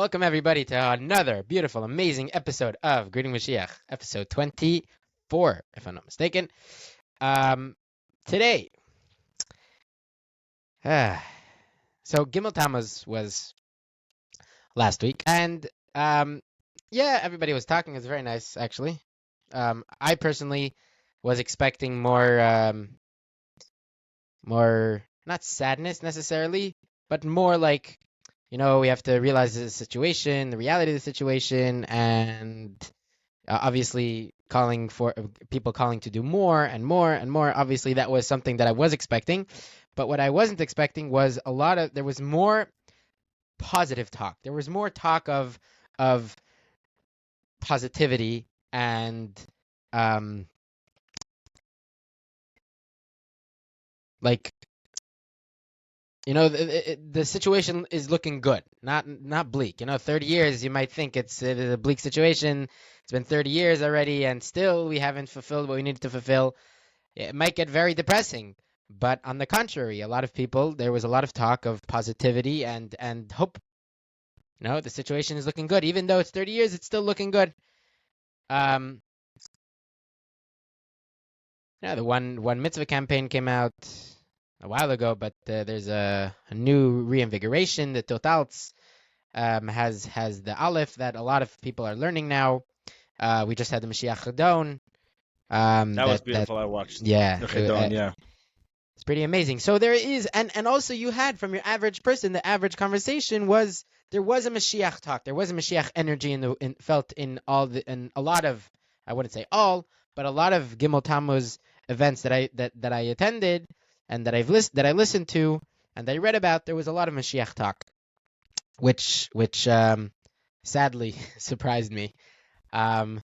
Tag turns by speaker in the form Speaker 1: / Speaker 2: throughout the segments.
Speaker 1: Welcome everybody to another beautiful, amazing episode of Greeting Mashiach, episode 24, if I'm not mistaken. Today, so Gimel Tammuz was last week, and everybody was talking. It was very nice, actually. I personally was expecting more not sadness necessarily, but more like, we have to realize the situation, the reality of the situation, and obviously people calling to do more and more and more. Obviously, that was something that I was expecting, but what I wasn't expecting was there was more positive talk. There was more talk of positivity and the situation is looking good, not bleak. 30 years, you might think it's a bleak situation. It's been 30 years already, and still we haven't fulfilled what we needed to fulfill. It might get very depressing, but on the contrary, there was a lot of talk of positivity and hope. The situation is looking good. Even though it's 30 years, it's still looking good. The one mitzvah campaign came out a while ago, but there's a new reinvigoration. The Totals has the Aleph that a lot of people are learning now. We just had the Moshiach Now.
Speaker 2: That was beautiful. I watched.
Speaker 1: Yeah,
Speaker 2: the Chidon,
Speaker 1: it's pretty amazing. So there is, and also you had from your average person, the average conversation was there was a Mashiach talk. There was a Mashiach energy felt in a lot of, I wouldn't say all, but a lot of Gimel Tammuz events that I attended. And that I listened to and that I read about, there was a lot of Mashiach talk, which sadly surprised me. But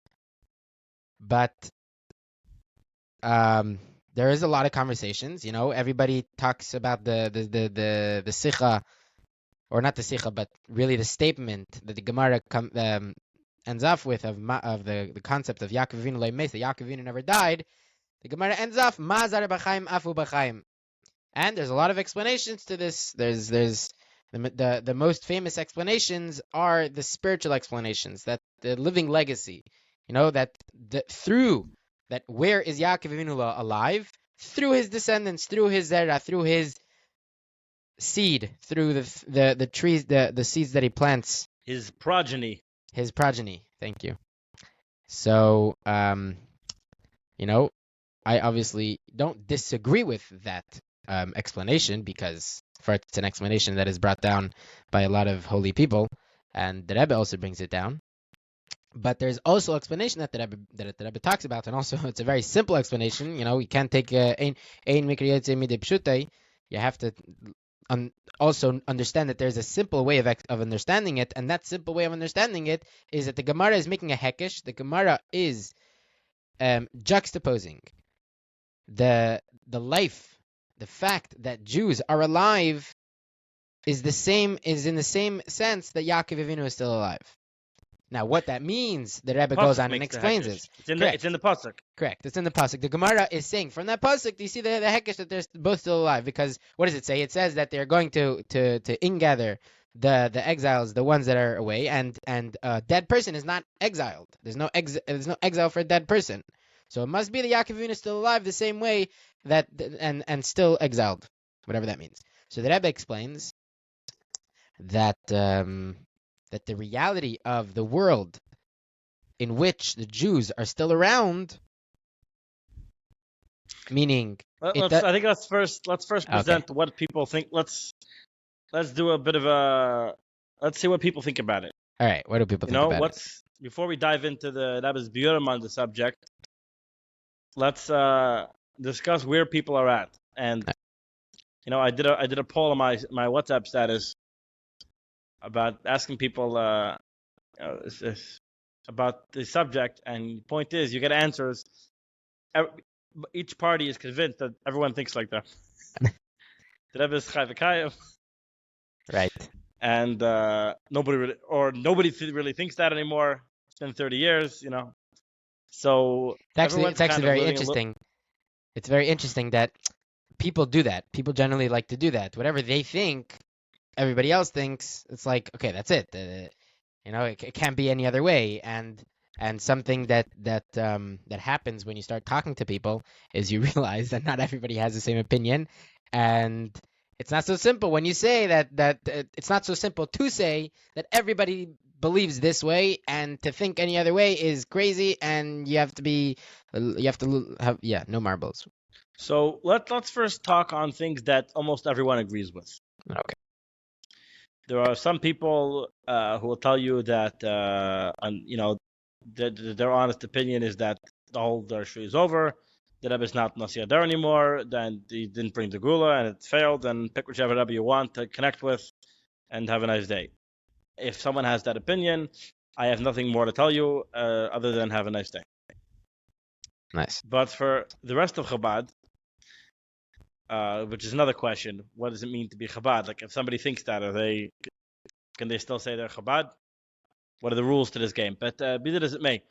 Speaker 1: there is a lot of conversations. Everybody talks about the Sicha, or not the Sicha, but really the statement that the Gemara ends off with of the concept of Yaakov Avinu Lo Meis, that Yaakov Avinu never died. The Gemara ends off Ma Zar B'chaim Afu B'chaim. And there's a lot of explanations to this. There's the most famous explanations are the spiritual explanations, that the living legacy, that through that, where is Yaakov Avinu alive? Through his descendants, through his zera, through his seed, through the trees, the seeds that he plants.
Speaker 2: His progeny.
Speaker 1: Thank you. So, I obviously don't disagree with that explanation, because it's an explanation that is brought down by a lot of holy people, and the Rebbe also brings it down. But there's also explanation that the Rebbe talks about, and also it's a very simple explanation. We can't take ein mikra yotze midei pshutei. You have to also understand that there's a simple way of understanding it, and that simple way of understanding it is that the Gemara is making a hekesh. The Gemara is juxtaposing the life. The fact that Jews are alive is in the same sense that Yaakov Avinu is still alive. Now, what that means, the Rebbe goes on and explains it.
Speaker 2: It's in the pasuk.
Speaker 1: Correct. It's in the pasuk. The Gemara is saying from that pasuk, you see the hekesh that they're both still alive, because what does it say? It says that they're going to ingather the exiles, the ones that are away, and a dead person is not exiled. There's no exile for a dead person. So it must be that Yaakov Avinu is still alive the same way that and still exiled, whatever that means. So the Rebbe explains that that the reality of the world in which the Jews are still around, meaning
Speaker 2: I think let's first present what people think. Let's do a bit of let's see what people think about it.
Speaker 1: All right, what do people think about it?
Speaker 2: Before we dive into the Rebbe's biurim on the subject, let's discuss where people are at. And I did a poll on my WhatsApp status about asking people about the subject, and the point is, you get answers. Each party is convinced that everyone thinks like that. The Rebbe is chai,
Speaker 1: right?
Speaker 2: And nobody really thinks that anymore. It's been 30 years, So
Speaker 1: it's actually very interesting. It's very interesting that people do that. People generally like to do that. Whatever they think, everybody else thinks. It's like, okay, that's it. It can't be any other way. And something that happens when you start talking to people is you realize that not everybody has the same opinion, and it's not so simple when you say that it's not so simple to say that everybody believes this way, and to think any other way is crazy, and you have to have no marbles.
Speaker 2: So let's first talk on things that almost everyone agrees with.
Speaker 1: Okay.
Speaker 2: There are some people who will tell you that their honest opinion is that the whole Darshu is over, the Rebbe is not Nasi Adar anymore, then he didn't bring the Gula and it failed, and pick whichever Rebbe you want to connect with and have a nice day. If someone has that opinion, I have nothing more to tell you other than have a nice day.
Speaker 1: Nice.
Speaker 2: But for the rest of Chabad, which is another question, what does it mean to be Chabad? Like, if somebody thinks that, can they still say they're Chabad? What are the rules to this game? But be that as it may,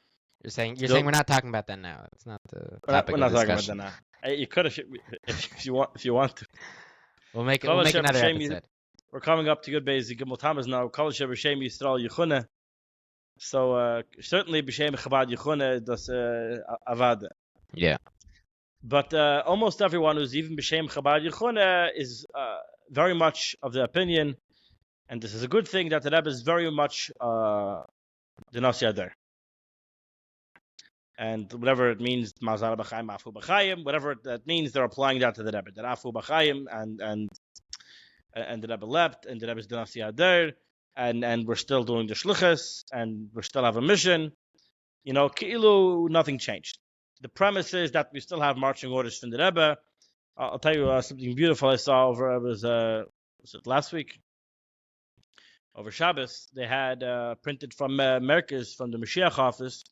Speaker 1: you're saying we're not talking about that now. It's not the topic
Speaker 2: we're not
Speaker 1: of discussion.
Speaker 2: talking about that now. You could if you want to.
Speaker 1: We'll make another episode.
Speaker 2: We're coming up to good Beis Gimel Tammuz now. Kol Shem Yisrael Yechune. So certainly b'shem Chabad Yechune das avada.
Speaker 1: Yeah.
Speaker 2: But almost everyone who's even b'shem Chabad Yechune is very much of the opinion, and this is a good thing, that the Rebbe is very much the Nasi Adar. And whatever it means, Mazal B'chaim, Afu B'chaim, whatever that means, they're applying that to the Rebbe. That Afu B'chaim and the Rebbe left, and the Rebbe is the Nasi Adar, and we're still doing the Shluchas, and we still have a mission. Ki'ilu, nothing changed. The premise is that we still have marching orders from the Rebbe. I'll tell you something beautiful I saw over, was it last week? Over Shabbos, they had printed from Merkez, from the Mashiach office,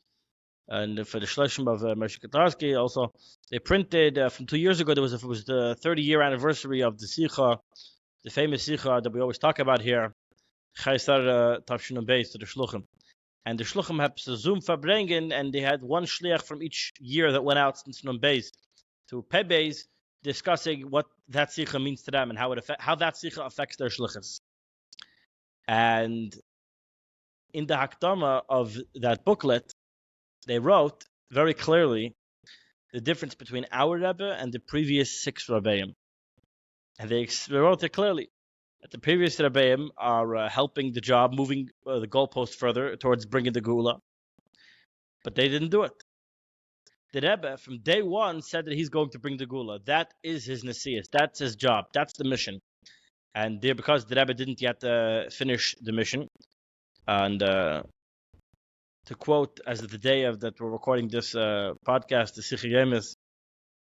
Speaker 2: and for the Shloshim of Moshe Katarski also, they printed from 2 years ago. It was the 30-year anniversary of the Sicha, the famous Sicha that we always talk about here, Chaisar Tavshin Beis, to the Shluchim. And the Shluchim had to Zoom verbringen, and they had one Shliach from each year that went out since Nun Beis to Peh Beis, discussing what that Sicha means to them and how that Sicha affects their Shluchas. And in the Hakdama of that booklet, they wrote very clearly the difference between our Rebbe and the previous 6 Rebbeim. And they wrote it clearly that the previous Rebbeim are helping the job, moving the goalpost further towards bringing the Gula. But they didn't do it. The Rebbe, from day one, said that he's going to bring the Gula. That is his Nesias. That's his job. That's the mission. And because the Rebbe didn't yet finish the mission, and to quote, as of the day of that we're recording this podcast, the Sicha Yemes,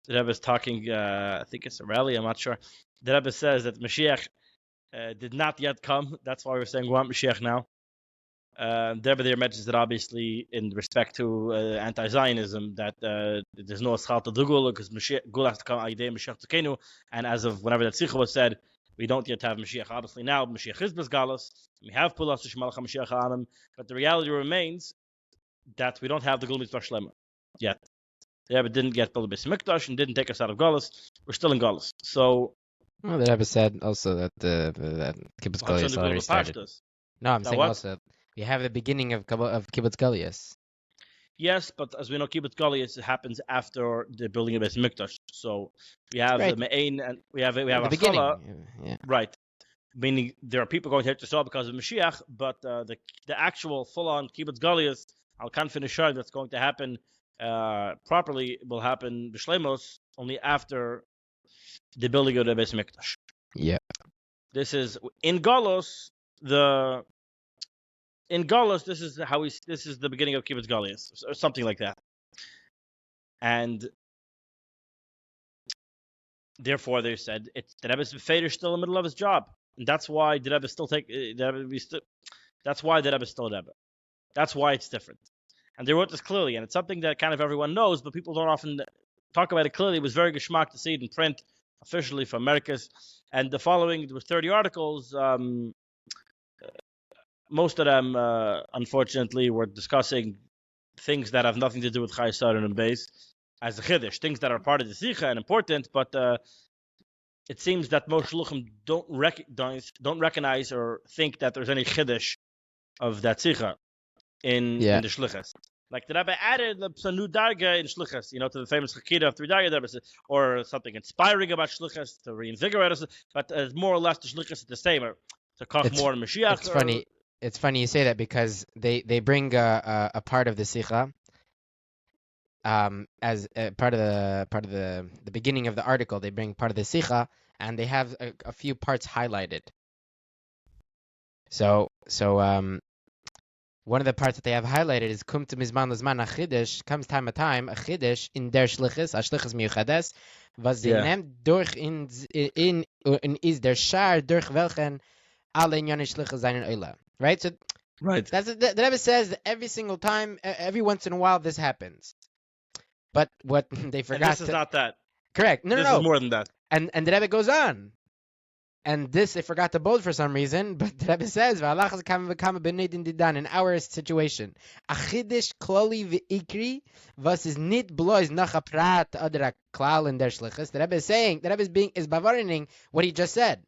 Speaker 2: the Rebbe is talking, I think it's a rally, I'm not sure. The Rebbe says that Mashiach did not yet come. That's why we're saying Want Moshiach Now. The Rebbe there mentions that obviously in respect to anti-Zionism, that there's no Eschalta Dugula, because Gula has to come Aidei Mashiach Tzukenu, and as of whenever that Sicha was said, we don't yet have Mashiach. Obviously now, Mashiach is Bezgalus. We have Pulas Shmalach Mashiach Anam, but the reality remains that we don't have the Gula Mitzvah Shlema yet. The Rebbe didn't get Gula Beis Mikdash and didn't take us out of Galus. We're still in Galus. So,
Speaker 1: well, the Rebbe said also that that Kibbutz Galias already started. No, I'm saying also we have the beginning of Kibbutz Galias.
Speaker 2: Yes, but as we know, Kibbutz Galias happens after the building of Beis Mikdash. So we have the Me'ain, and we have
Speaker 1: the beginning. Yeah.
Speaker 2: Right. Meaning there are people going to Eretz because of Mashiach, but the actual full-on Kibbutz Galias, Al Kanfin Ishar, that's going to happen properly, will happen B'Shlemos only after the building of the Beis Mikdash.
Speaker 1: Yeah.
Speaker 2: This is in Galos. In Galos, this is the beginning of Kibbutz Galias, or something like that. And therefore, they said the Rebbe's Feder still in the middle of his job, and that's why the Rebbe still that's why the Rebbe is still Rebbe. That's why it's different. And they wrote this clearly, and it's something that kind of everyone knows, but people don't often talk about it clearly. It was very geschmack to see it in print officially from Americas. And the following, there were 30 articles. Most of them, unfortunately, were discussing things that have nothing to do with Chai Saran and Beis as a Chiddush, things that are part of the Sicha and important, but it seems that most Shluchim don't recognize or think that there's any Chiddush of that Sicha in the Shlichus. Like the Rebbe added a new darga in Shlichus, to the famous Chakira of 3 darga, or something inspiring about Shlichus to reinvigorate us, but more or less the Shlichus is the same, or to koch more in Mashiach.
Speaker 1: It's funny you say that because they bring a part of the Sicha as part of the beginning of the article. They bring part of the Sicha and they have a few parts highlighted. So one of the parts that they have highlighted is kum to mizman lezman achidish, comes time to time, achidish in der shlichus, a shlichus miyuchades, was sie nimmt durch in is der shar durch welchen alle inyane shlichus seinen oila. Right? So that's the Rebbe says that every single time, every once in a while, this happens. But what they forgot.
Speaker 2: And this is not that.
Speaker 1: Correct. No.
Speaker 2: This is more than that.
Speaker 1: And the Rebbe goes on. And this they forgot to bold for some reason, but the Rebbe says, in our situation, achidish kloli ve'ikri, was is nit blois nach a prat adra klal in der shlichus. The Rebbe is saying, the Rebbe is bavarining what he just said.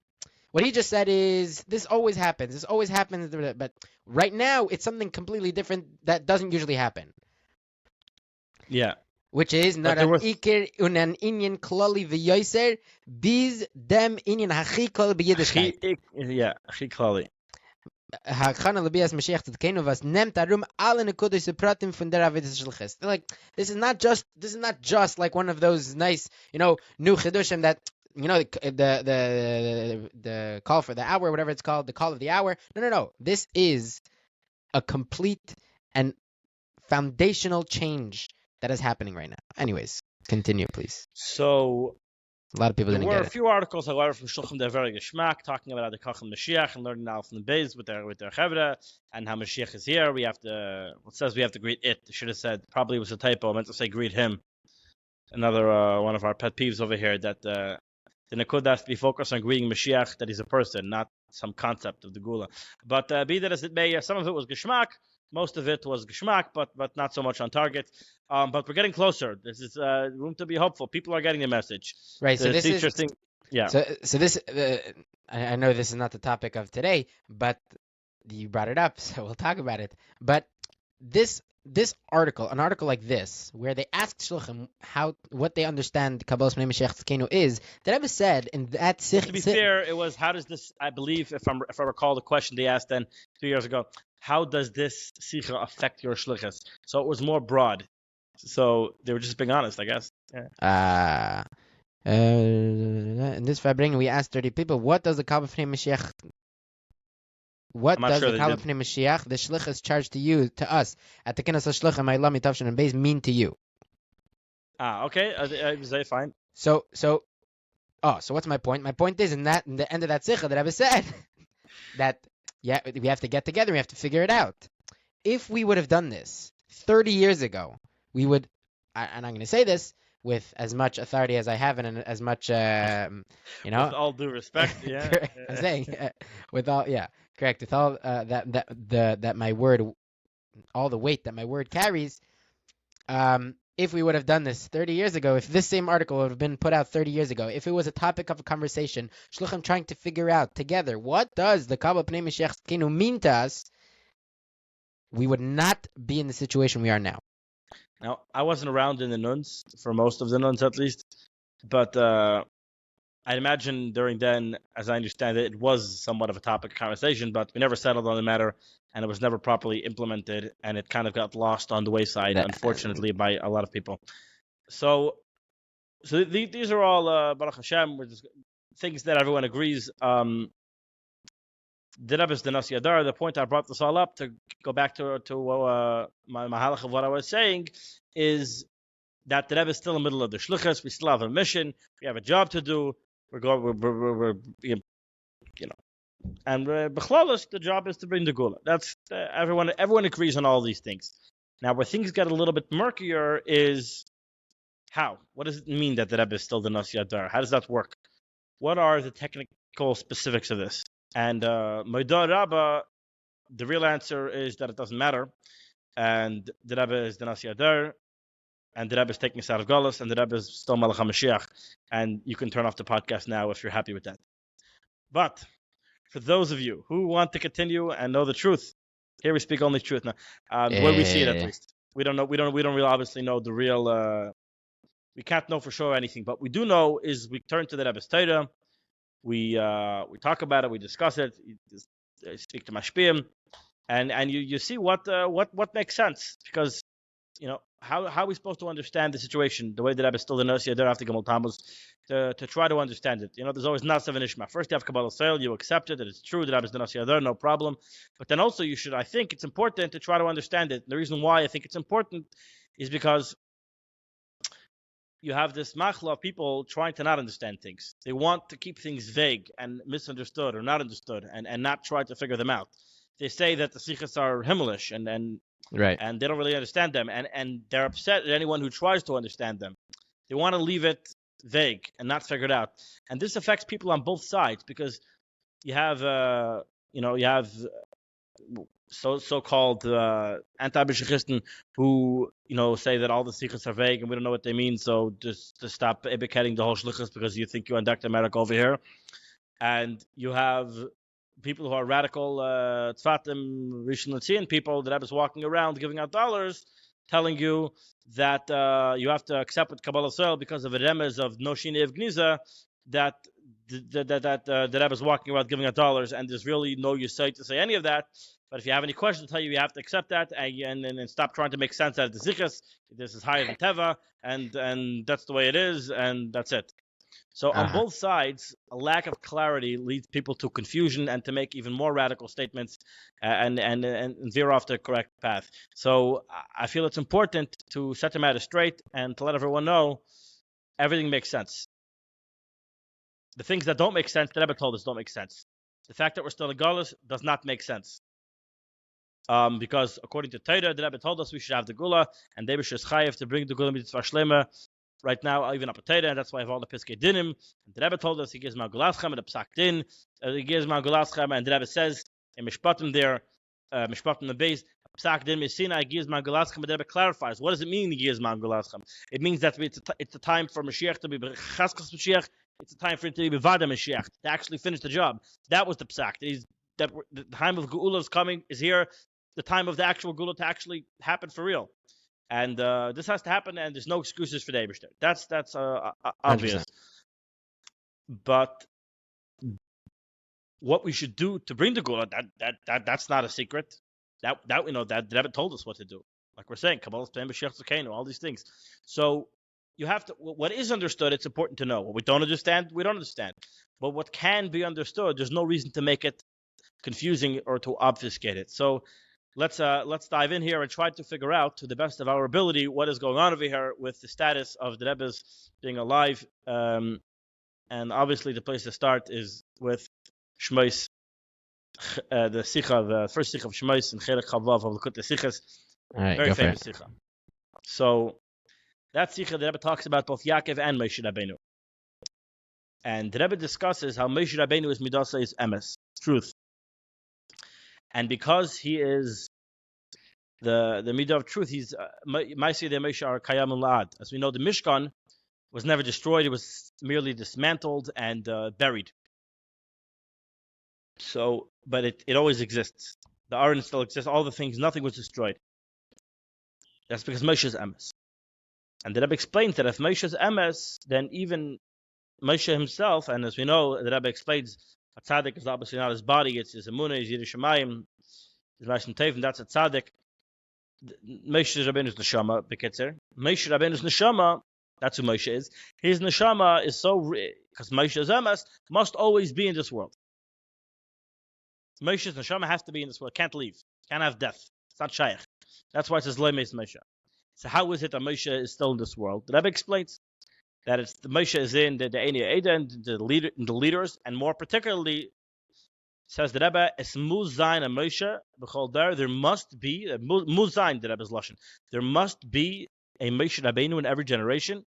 Speaker 1: What he just said is, this always happens, but right now it's something completely different that doesn't usually happen.
Speaker 2: Yeah.
Speaker 1: Which is not an ikir unan inyan klali v'yoser biz dem inyan hachi klali b'yiddishkeit.
Speaker 2: Yeah, hachi klali.
Speaker 1: Hachana l'bias Mashiach tzedkeinu vas nemt arum alle nekudos upratim von der avidas shlichus. Like this is not just like one of those nice new chidushim that the call for the hour, whatever it's called, the call of the hour. No. This is a complete and foundational change that is happening right now. Anyways, continue, please.
Speaker 2: So,
Speaker 1: a lot of people didn't get it.
Speaker 2: There were a few articles, however, from Shulchan Der very Geschmack, talking about the Kach and Mashiach and learning now from the Beis with their Chevra, and how Mashiach is here. It says we have to greet it. It should have said, probably was a typo. I meant to say greet him. Another one of our pet peeves over here, that the Nakud has to be focused on greeting Mashiach, that he's a person, not some concept of the Gula. But be that as it may, some of it was Geschmack. Most of it was Geschmack, but not so much on target. But we're getting closer. This is room to be hopeful. People are getting the message.
Speaker 1: Right. So this is
Speaker 2: interesting. Yeah.
Speaker 1: So this, I know this is not the topic of today, but you brought it up, so we'll talk about it. But this article, an article like this, where they asked Shulchan what they understand Kabbalas Pnei Mashiach Tzedkeinu is, the Rebbe said in that
Speaker 2: to be fair, it was how does this? I believe if I recall the question they asked then 2 years ago. How does this Sicha affect your shlichus? So it was more broad. So they were just being honest, I guess. Yeah.
Speaker 1: In this Fabring, we asked 30 people, what does the Kabbalas Pnei Mashiach? What does the Kabbalas Pnei Mashiach, the shlichus charged to us at the Kinnas HaShluchim, Ma'ila Mitavshin and Beis, mean to you?
Speaker 2: Okay. Fine.
Speaker 1: So what's my point? My point is in the end of that Sicha that Rebbe said that. Yeah, we have to get together. We have to figure it out. If we would have done this 30 years ago, we would, and I'm going to say this with as much authority as I have and as much,
Speaker 2: With all due respect, yeah.
Speaker 1: I'm saying, with all, yeah, correct. With all that my word, all the weight that my word carries, if we would have done this 30 years ago, if this same article would have been put out 30 years ago, if it was a topic of a conversation, Shluchim trying to figure out together, what does the Kabbalas Pnei Mashiach Tzedkeinu mean to us, we would not be in the situation we are now.
Speaker 2: Now, I wasn't around in the nuns, for most of the nuns at least, but I imagine during then, as I understand it, it was somewhat of a topic of conversation, but we never settled on the matter, and it was never properly implemented, and it kind of got lost on the wayside, unfortunately, by a lot of people. So these are all, Baruch Hashem, things that everyone agrees. The Rebbe's the Nasi Adar. The point I brought this all up, to go back to my mahalach of what I was saying, is that the Rebbe is still in the middle of the shlichus. We still have a mission. We have a job to do. We're and b'chlalos, the job is to bring the gula. That's everyone agrees on all these things. Now, where things get a little bit murkier is how. What does it mean that the Rebbe is still the Nasi Adar? How does that work? What are the technical specifics of this? And Moedar Rabbah, the real answer is that it doesn't matter. And the Rebbe is the Nasi Adar, and the Rebbe is taking us out of Galus, and the Rebbe is still Melech HaMashiach. And you can turn off the podcast now if you're happy with that. But for those of you who want to continue and know the truth, Here we speak only truth now. The way we see it, at least. We don't know. We don't really obviously know the real. We can't know for sure anything, but we do know is we turn to the Rebbe's Torah. We talk about it. We discuss it. Speak to Mashpiyim, and you see what makes sense, because how are we supposed to understand the situation the way that Rebbe still the Nasi Adar after Gimel Tammuz to try to understand it. There's always Nasav and Ishma. First you have Kabbalah Sale, you accept it, that it's true that Rebbe is the Nasi Adar, no problem. But then also I think it's important to try to understand it. And the reason why I think it's important is because you have this machla of people trying to not understand things. They want to keep things vague and misunderstood or not understood and not try to figure them out. They say that the Sichos are Himmelish and
Speaker 1: Right.
Speaker 2: And they don't really understand them. And they're upset at anyone who tries to understand them. They want to leave it vague and not figure it out. And this affects people on both sides, because you have, so-called anti-Bishachisten who, say that all the Sichos are vague and we don't know what they mean. So just to stop ebeketing the whole shlichus because you think you induct America over here. And you have people who are radical tzvatim rishon l'tzion people that was walking around giving out dollars, telling you that you have to accept with Kabbalah Soil because of a remez of Noshin Ev Gniza that the Rebbe is walking around giving out dollars, and there's really no yesod to say any of that. But if you have any questions, I'll tell you have to accept that and stop trying to make sense out of the Sichos. This is higher than Teva, and that's the way it is, and that's it. So on both sides, a lack of clarity leads people to confusion and to make even more radical statements and veer off the correct path. So I feel it's important to set the matter straight and to let everyone know everything makes sense. The things that don't make sense, the Rebbe told us don't make sense. The fact that we're still in Galus does not make sense. Because according to Torah, the Rebbe told us we should have the Gula, and David is chayav to bring the Gula mitzvah shlema. Right now, even up a Torah, and that's why I have all the Piskei Dinim. And the Rebbe told us he gives Ma'gulatchem and the Psak Din. He gives Ma'gulatchem, and the Rebbe says in Mishpatim there, Mishpatim the base, Psak Din Messina, he gives Ma'gulatchem, and the Rebbe clarifies. What does it mean he gives Ma'gulatchem? It means that it's a time for Mashiach to be Chaskos Mashiach. It's a time for him to be Vada Mashiach, to actually finish the job. That was the Psak. The time of Geula is coming, is here. The time of the actual Geula to actually happen for real. And this has to happen, and there's no excuses for the Eibishter. That's obvious. 100%. But what we should do to bring the Gula, that's not a secret. That the Rebbe told us what to do. Like we're saying, Kabbalah, Mashiach Tzedakenu, all these things. So you have to. What is understood, it's important to know. What we don't understand, we don't understand. But what can be understood, there's no reason to make it confusing or to obfuscate it. So let's dive in here and try to figure out, to the best of our ability, what is going on over here with the status of the Rebbe's being alive. And obviously, the place to start is with Shmos, the Sicha, the first Sicha of Shmos and Chelek Chavav of Lekutei Sichos. Very famous Sicha. So that Sicha, the Rebbe talks about both Yaakov and Moshe Rabbeinu. And the Rebbe discusses how Moshe Rabbeinu is Midasa, is Emes, truth. And because he is the midah of truth, he's Ma'aseh the Moshe are Kayam and La'ad. As we know, the Mishkan was never destroyed; it was merely dismantled and buried. So, but it always exists. The Aron still exists. All the things, nothing was destroyed. That's because Moshe is Emes. And the Rebbe explains that if Moshe is Emes, then even Moshe himself, and as we know, the Rebbe explains, a tzaddik is obviously not his body, it's his emunah, his Yiddei Shemayim, his Ma'aseh Tevin, that's a tzaddik. Moshe Rabbeinu's neshama, bekitzer. Moshe Rabbeinu's neshama, that's who Moshe is. His neshama is so, because Moshe is Emes, must always be in this world. Moshe's neshama has to be in this world, can't leave, can't have death. It's not shaykh. That's why it says Lemes Moshe. So how is it that Moshe is still in this world? The Rebbe explains that it's the Moshe is in the Eini Eda and the leaders, and more particularly, says the Rebbe, es muzayin a Moshe b'chol dar. There must be muzayin. The Rebbe's lashon. There must be a Moshe Rabbeinu in every generation,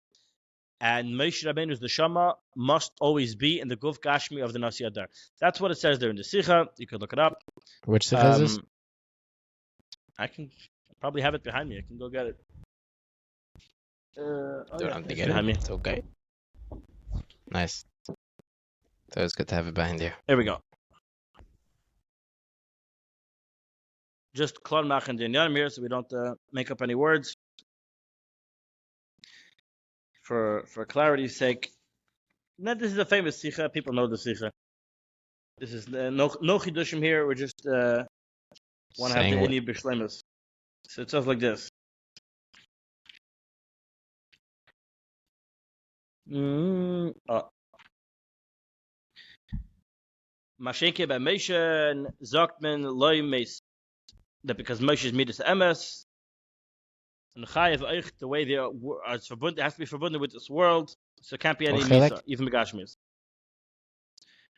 Speaker 2: and Moshe Rabbeinu's neshama must always be in the guf gashmi of the Nasi Adar. That's what it says there in the Sicha. You could look it up.
Speaker 1: Which Sicha is this?
Speaker 2: I can probably have it behind me. I can go get it.
Speaker 1: Don't have to get it. It's okay. Nice. So it's good to have it behind you.
Speaker 2: Here we go. just klar machen den Yanim here, so we don't make up any words. For clarity's sake, now, this is a famous Sikha. People know the Sikha. This is no chidushim here. We're just want to have the Inni Bishlemus. So it says like this. Masheke by Moshe sagt man loy meis, that because Moshe is midas emes, and chayev euch the way they are verbunden, has to be verbunden with this world, so it can't be any misa, even megashmis.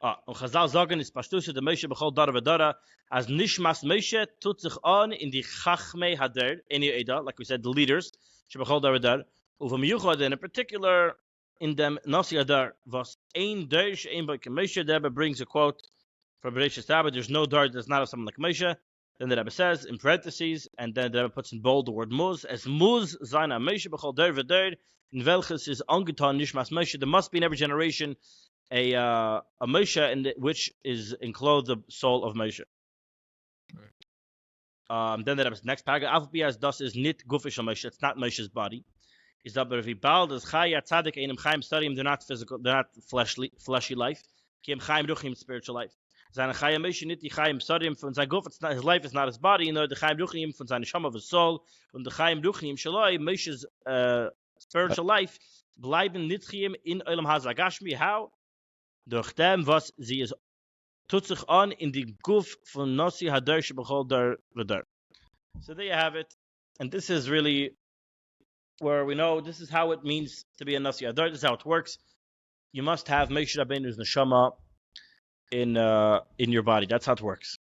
Speaker 2: Und Chazal sagen ist Pashtusha der Moshe bechol dara v'dara, as nishmas Moshe tut sich an in die chachmei hader, any eda, like we said, the leaders, she bechol dara v'dara, uvam yuchad, in particular, in them nasi hadar, was ein dersh, ein by Moshe. The Rebbe brings a quote from Bereshit Rabbah, there's no dar that's not of someone like Moshe. Then the Rebbe says, in parentheses, and then the Rebbe puts in bold the word muz, as muz zayna Moshe bechol dara v'dara, in welches is angetan nishmas Moshe. There must be in every generation a Moshe which is enclosed the soul of Moshe. Then the next paragraph, as das is nit gufish Moshe. It's not Moshe's body. Is that but if he bald as chaya tzaddik einem chaim studying, they're not physical, they're not fleshy life. Kim chaim ruchim, spiritual life. Seine chaya Moshe nit die chaim studying von sein guf. It's not his life is not his body. Nor the chaim ruchim von seine shama of his soul. Und the chaim ruchim shaloi Moshe's spiritual life bleiben nitchim in olam hazagashmi. How? Durch dem, was sie is tut sich an in die Guf von Nasi Hadar Shebechol Dar V'Dar. So there you have it. And this is really where we know this is how it means to be a Nasi Hadar. This is how it works. You must have Moshe Rabbeinu's neshama in your body. That's how it works.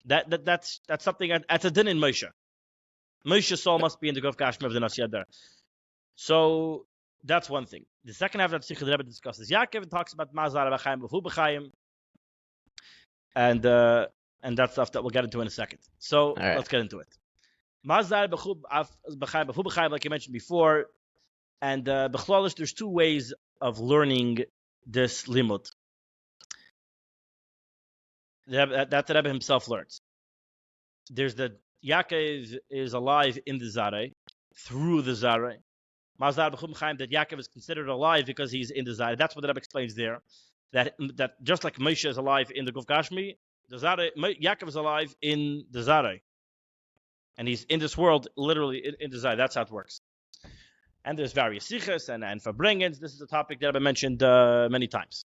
Speaker 2: That's something, that's a din in Moshe. Moshe's soul must be in the Guf Gashmi of the Nasi Hadar. So that's one thing. The second half of the Sikha the Rebbe discusses Yaakov talks about Mazar B'chaim B'fu B'chaim, and that stuff that we'll get into in a second. So let's get into it. Mazar B'chaim B'fu B'chaim, like I mentioned before, and B'chlalish, there's two ways of learning this limud. That the Rebbe himself learns. There's the Yaakov is alive in the Zareh, through the Zareh. Mazar b'chum chaim, that Yaakov is considered alive because he's in the Zareh. That's what the Rebbe explains there. That just like Moshe is alive in the Guf Gashmi, the Zareh, Yaakov is alive in the Zareh. And he's in this world, literally in the Zareh. That's how it works. And there's various sichos and verbringings. This is a topic that Rebbe mentioned many times.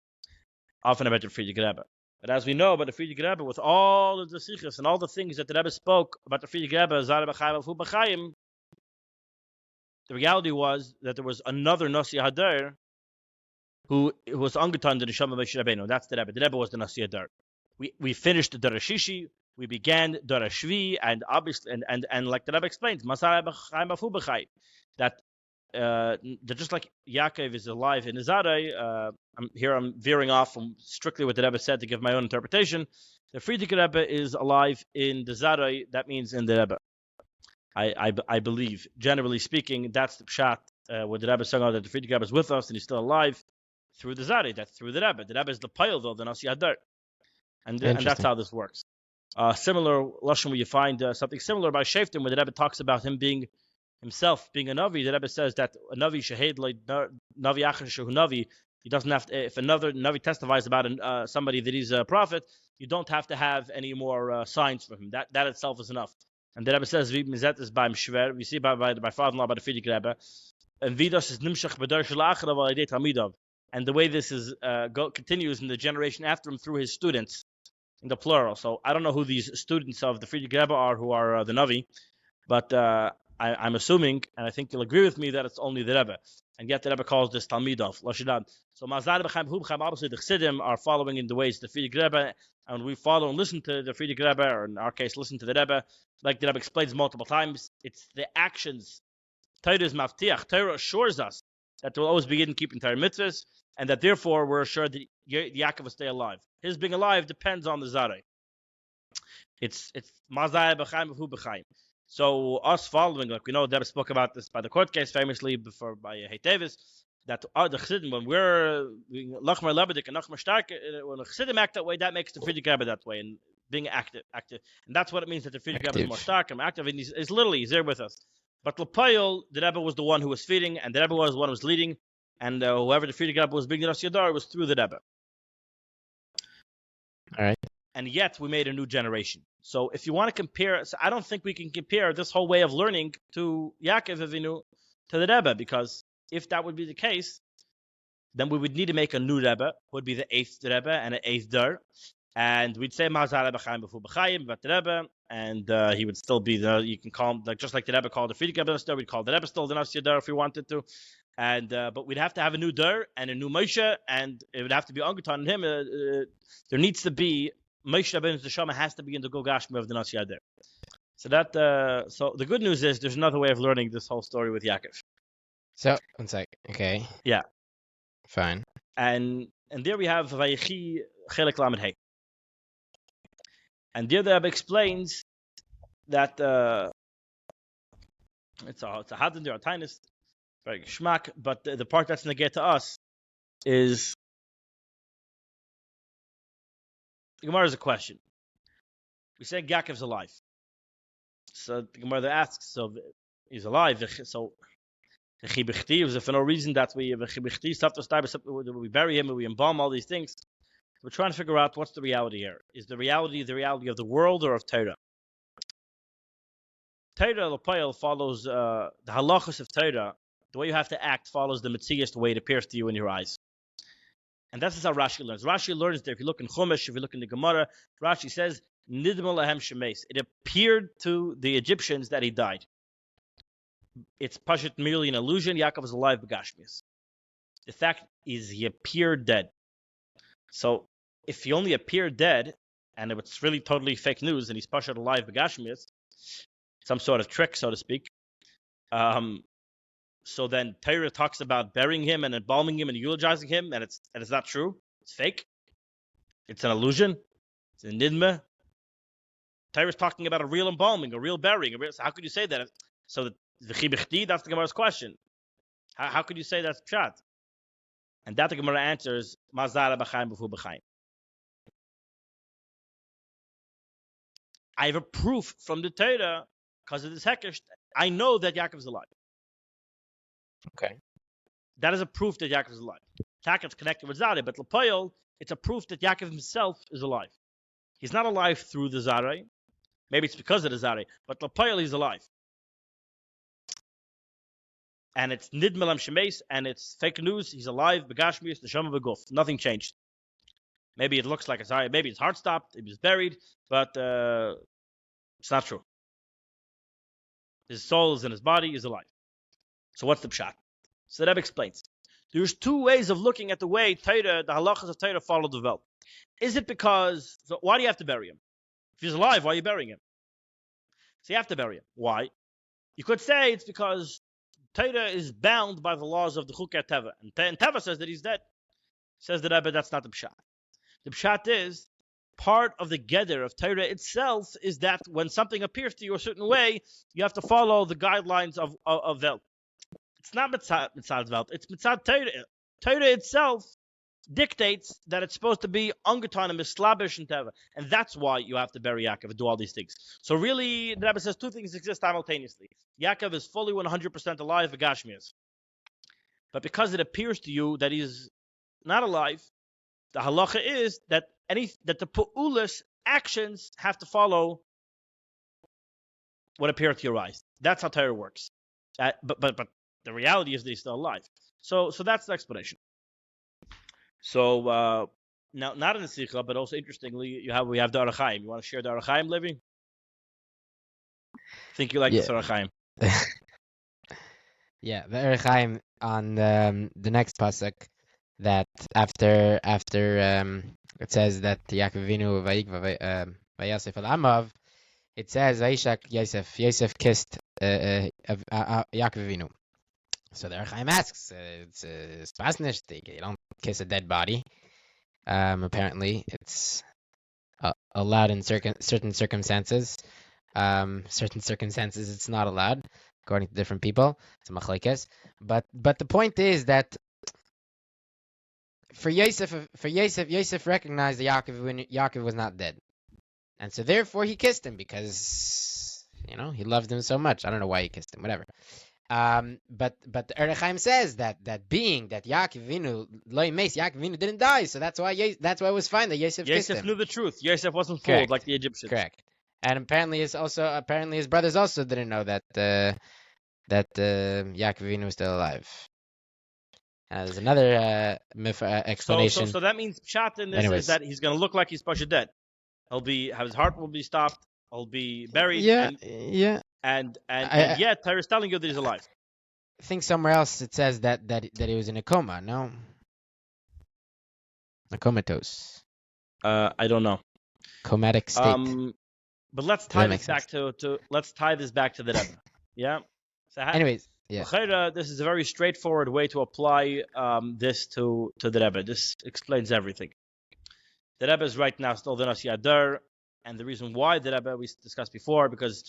Speaker 2: Often about the Friedrich Rebbe. But as we know about the Friedrich Rebbe, with all of the sichos and all the things that the Rebbe spoke about the Friedrich Rebbe, Zareh b'chaim b'fu b'chaim, the reality was that there was another Nasi Hadar who was angetan to the Neshama Moshe Rabbeinu. That's the Rebbe. The Rebbe was the Nasi Hadar. We finished the Dara Shishi, we began Dara Shvi, and obviously, and like the Rebbe explains, Masar B'chaim B'fu B'chaim, that just like Yaakov is alive in the Zareh, I'm veering off from strictly what the Rebbe said to give my own interpretation. The Friedrich Rebbe is alive in the Zareh. That means in the Rebbe. I believe, generally speaking, that's the pshat where the Rebbe is saying that the Friedrich Rebbe is with us and he's still alive through the Zareh. That's through the Rebbe. The Rebbe is the pile, though, the Nasi Hadar. And that's how this works. Similar, Lashon, where you find something similar by Shaftim, where the Rebbe talks about him being himself being a Navi. The Rebbe says that a Navi Shahed, like Navi Achar Shehu Navi, he doesn't have to, if another Navi testifies about somebody that he's a prophet, you don't have to have any more signs from him. That itself is enough. And the Rebbe says, "Mizet is by Mshver." We see by father-in-law, by the Friedrich Rebbe, and Vidas is nimshach b'dar shel achar al yedei talmidav. And the way this is continues in the generation after him through his students, in the plural. So I don't know who these students of the Friedrich Rebbe are, who are the Navi, but I'm assuming, and I think you'll agree with me, that it's only the Rebbe. And yet the Rebbe calls this talmidav, lashidad. So Mazar b'chaim b'fu b'chaim, obviously the Chassidim are following in the ways of the Friedrich Rebbe, and we follow and listen to the Friedrich Rebbe, or in our case, listen to the Rebbe. Like the Rebbe explains multiple times, it's the actions. Torah is maftiach. Torah assures us that there will always be in keeping Torah mitzvahs, and that therefore we're assured that Yaakov will stay alive. His being alive depends on the Zareh. It's Mazai b'chaim b'fu b'chaim. So us following, like we know, the Rebbe spoke about this by the court case famously before by Heitevis, that the Chassidim, when we're Lachmar Lebedik and Nachmar Stark, when the Chassidim act that way, that makes the Friedrich Rebbe that way. And being active. And that's what it means that the Friedrich Rebbe is
Speaker 1: Active.
Speaker 2: more stark and active, and he's literally, he's there with us. But L'Poyel, the Rebbe was the one who was feeding, and the Rebbe was the one who was leading, and whoever the Friedrich Rebbe was bringing us Yadar was through the Rebbe.
Speaker 1: All right.
Speaker 2: And yet we made a new generation. So if you want to compare, so I don't think we can compare this whole way of learning to Yaakov Avinu to the Rebbe, because if that would be the case, then we would need to make a new Rebbe, would be the 8th Rebbe and an 8th Dar, and we'd say Mazal Rebbe Chaim before B'chaim, but the Rebbe, and he would still be the, you can call him, like, just like the Rebbe called the Friedrich Rebbe Dar, we'd call the Rebbe still the Nasi Dar if we wanted to, and but we'd have to have a new Dar and a new Moshe, and it would have to be Angeton and him. There needs to be Moshe Rabbeinu's Neshama has to be in the Gogashmi of the Nasi Dar. So that so the good news is there's another way of learning this whole story with Yaakov.
Speaker 1: So, one sec. Okay.
Speaker 2: Yeah.
Speaker 1: Fine.
Speaker 2: And there we have Viyachi Chelek Lamed Hey. And there the Rebbe explains that it's a hadin there, a tiniest, very geschmack, but the part that's negate to us is the Gemara is a question. We say Yaakov's alive. So the Gemara asks, so he's alive, so Vichai B'chti, was for no reason that we bury him, we embalm, all these things. We're trying to figure out what's the reality here. Is the reality of the world or of Torah? Torah L'Poyel follows the halachos of Torah. The way you have to act follows the Metzias, the way it appears to you in your eyes. And that's how Rashi learns. Rashi learns that if you look in Chumash, if you look in the Gemara, Rashi says, Nidma lahem shemes. It appeared to the Egyptians that he died. It's Pashut merely an illusion. Yaakov is alive, Begashmias. The fact is he appeared dead. So if he only appeared dead, and it's really totally fake news, and he's Pashut alive, Begashmias, some sort of trick, so to speak. So then Torah talks about burying him and embalming him and eulogizing him, and it's not true. It's fake. It's an illusion. It's a nidma. Torah is talking about a real embalming, a real burying. So how could you say that? So the Chibichti, that's the Gemara's question. How could you say that's pshat? And that the Gemara answers, Mazara b'chaim b'fu b'chaim. I have a proof from the Torah, because of this hekesh, I know that Yaakov is alive.
Speaker 1: Okay.
Speaker 2: That is a proof that Yaakov is alive. Yaakov is connected with Zareh, but L'Poyel, it's a proof that Yaakov himself is alive. He's not alive through the Zareh. Maybe it's because of the Zareh, but L'Poyel, he's alive. And it's Nidmelam Shemes, and it's fake news. He's alive. Begashmius, the Shama Beguf. Nothing changed. Maybe it looks like a Zareh. Maybe his heart stopped. He was buried, but it's not true. His soul is in his body. He's alive. So what's the pshat? So the Rebbe explains. There's two ways of looking at the way Torah, the halachas of Torah follow the Vel. Is it because, so why do you have to bury him? If he's alive, why are you burying him? So you have to bury him. Why? You could say it's because Torah is bound by the laws of the Chukei Teva. And Teva says that he's dead. Says the Rebbe, that's not the pshat. The pshat is, part of the Geder of Torah itself is that when something appears to you a certain way, you have to follow the guidelines of Vel. It's not mitzad Welt. It's mitzad Torah. Torah itself dictates that it's supposed to be ungetan and mislabish and teva, and that's why you have to bury Yaakov and do all these things. So really, the Rebbe says two things exist simultaneously. Yaakov is fully 100% alive, v'gashmias, but because it appears to you that he's not alive, the halacha is that the pu'ulas actions have to follow what appear to your eyes. That's how Torah works. But the reality is that he's still alive. So that's the explanation. So now, not in the Sikha, but also interestingly, we have the Arachaim. You want to share the Arachaim, Levi? Think you like the Arachaim?
Speaker 1: Yeah, the Arachaim on the next pasuk, that after it says that Yaakov Avinu vayasef al amav, it says Vaishak Yosef kissed Yaakov Avinu. So the Arachaim asks, it's fasnish, you don't kiss a dead body. Apparently, it's allowed in certain circumstances. Certain circumstances, it's not allowed, according to different people. It's a machlekes. But the point is that for Yosef recognized that Yaakov was not dead. And so therefore he kissed him because, he loved him so much. I don't know why he kissed him, whatever. But the Erech Chaim says that being that Yaakov Avinu loy meis, Yaakov Avinu didn't die, so that's why it was fine that Yosef kissed him.
Speaker 2: Yosef knew the truth. Yosef wasn't fooled.
Speaker 1: Correct.
Speaker 2: Like the Egyptians.
Speaker 1: Correct. And apparently his brothers also didn't know that Yaakov Avinu was still alive. There's another explanation.
Speaker 2: So that means pshat in this is that he's going to look like he's pasha dead. His heart will be stopped. He'll be buried. And yet Torah is telling you that he's alive.
Speaker 1: I think somewhere else it says that he was in a coma. No, a comatose.
Speaker 2: I don't know.
Speaker 1: Comatic state.
Speaker 2: But let's tie this back to the Rebbe. Yeah. So
Speaker 1: anyways, yeah.
Speaker 2: This is a very straightforward way to apply this to the Rebbe. This explains everything. The Rebbe is right now still the Nasi Adar, and the reason why the Rebbe we discussed before, because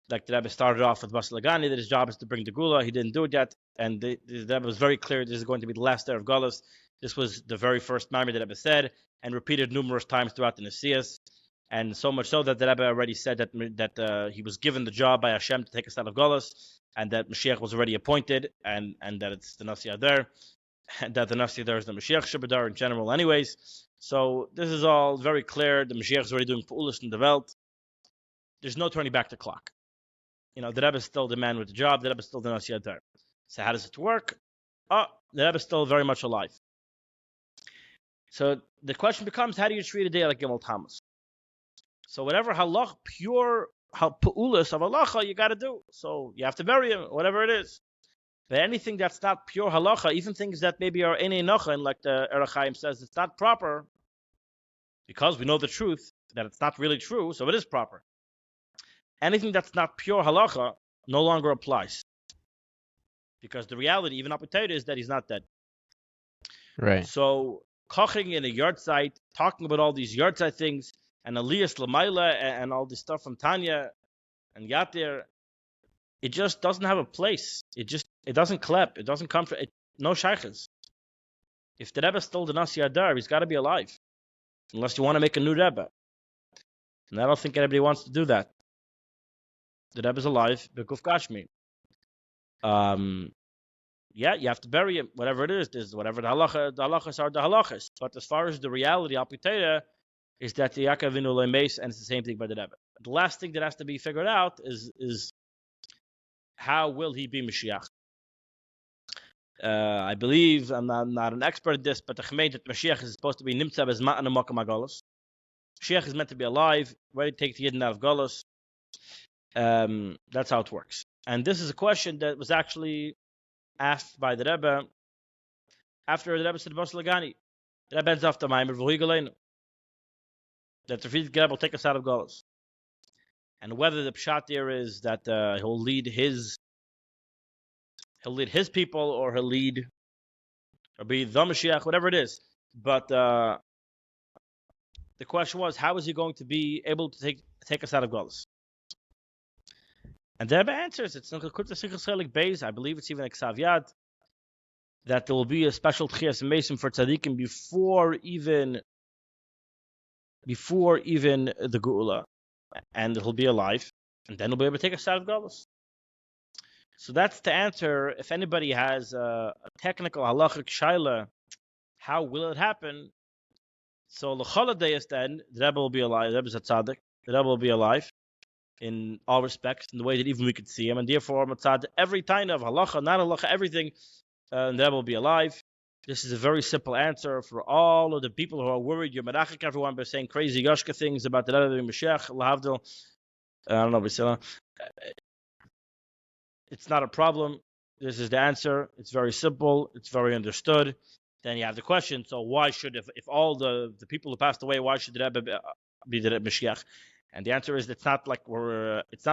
Speaker 2: like the Rebbe started off with Basel Lagani, that his job is to bring the Gula. He didn't do it yet, and the Rebbe was very clear this is going to be the last day of Galus. This was the very first Mami that Rebbe said, and repeated numerous times throughout the Nesias, and so much so that the Rebbe already said that he was given the job by Hashem to take us out of Galus, and that Mashiach was already appointed, and that it's the Nasi Adar, and that the Nasi Adar is the Mashiach Shabadar in general anyways. So this is all very clear. The Mashiach is already doing Pa'ulis in the Welt. There's no turning back the clock. The Rebbe is still the man with the job. The Rebbe is still the Nasi Adar. So how does it work? The Rebbe is still very much alive. So the question becomes, how do you treat a day like Gimel Tammuz? So whatever halach, pure Pa'ulis of halacha, you got to do. So you have to bury him, whatever it is. But anything that's not pure halacha, even things that maybe are inei nochen, like the Erech Chaim says, it's not proper, because we know the truth, that it's not really true, so it is proper. Anything that's not pure halacha no longer applies. Because the reality, even up to is that he's not dead.
Speaker 1: Right.
Speaker 2: So, koching in a yard site, talking about all these yard site things, and Aliyas Lamaila, and all this stuff from Tanya, and Yatir, it just doesn't have a place. It doesn't clap. It doesn't come from it. No shaykhs. If the Rebbe is still the Nasi Adar, he's got to be alive. Unless you want to make a new Rebbe. And I don't think anybody wants to do that. The Rebbe is alive. Bekuf Kashmi. You have to bury him. Whatever it is, whatever the halachas are the halachas. But as far as the reality, Alpitera, is that the Yaakov Avinu lemeis, and it's the same thing by the Rebbe. The last thing that has to be figured out is how will he be Mashiach? I believe, I'm not an expert at this, but the Chemei that Mashiach is supposed to be Nimtza Bezma and Makam Galus. Mashiach is meant to be alive, ready to take the Yidden out of Galus. That's how it works. And this is a question that was actually asked by the Rebbe after the Rebbe said Basel Lagani. The Rebbe ends off the Maimer V'hui Galeinu, that the Friedrich Rebbe will take us out of Galus. And whether the pshat there is that he'll lead his people, or he'll lead, or be the Mashiach, whatever it is. But the question was, how is he going to be able to take us out of Galus? And the Rebbe answers, it's in Lekutei Sichos Beis, I believe it's even a Ksav Yad, that there will be a special Tchias Mesim for Tzadikim before even the Geula, and he'll be alive, and then he'll be able to take us out of Galus. So that's the answer. If anybody has a technical halachic shaila, how will it happen? So l'choladeyas then, the Rebbe will be alive. The Rebbe is a tzaddik. The Rebbe will be alive in all respects, in the way that even we could see him, and therefore Matzad, every time of halacha, not halacha, everything, the Rebbe will be alive. This is a very simple answer for all of the people who are worried. You're merachik everyone by saying crazy yashka things about the Rebbe Mashiach, lahavdil. I don't know, Bisela. It's not a problem. This is the answer. It's very simple. It's very understood. Then you have the question, so why should, if all the people who passed away, why should the Rebbe be the Rebbe Mashiach? And the answer is, it's not like it's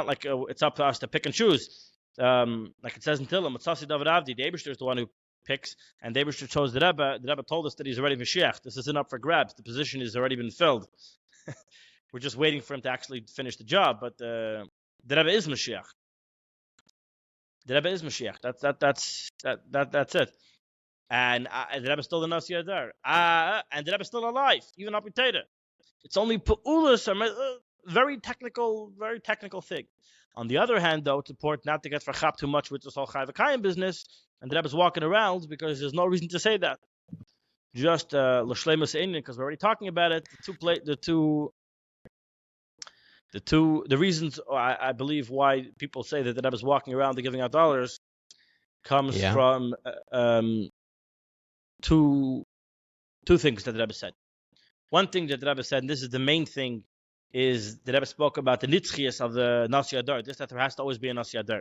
Speaker 2: up to us to pick and choose. Like it says in Tillim, Matzasi David Avdi, the Eibishter is the one who picks, and the Eibishter chose the Rebbe. The Rebbe told us that he's already Mashiach. This isn't up for grabs. The position has already been filled. We're just waiting for him to actually finish the job. But the Rebbe is Mashiach. The Rebbe is Mashiach. That's it. And the Rebbe is still the Nasi Adar. And the Rebbe is still alive, even up in Teda. It's only Pa'ulas. very technical thing. On the other hand, though, it's important not to get verchapped too much with this whole Chai V'Kayim business, and the Rebbe is walking around because there's no reason to say that. Just l'shleimus inyan, because we're already talking about it. The reasons I believe why people say that the Rebbe is walking around and giving out dollars comes from two things that the Rebbe said. One thing that the Rebbe said, and this is the main thing, is the Rebbe spoke about the nitzchias of the Nasi Adar, this that there has to always be a Nasi Adar.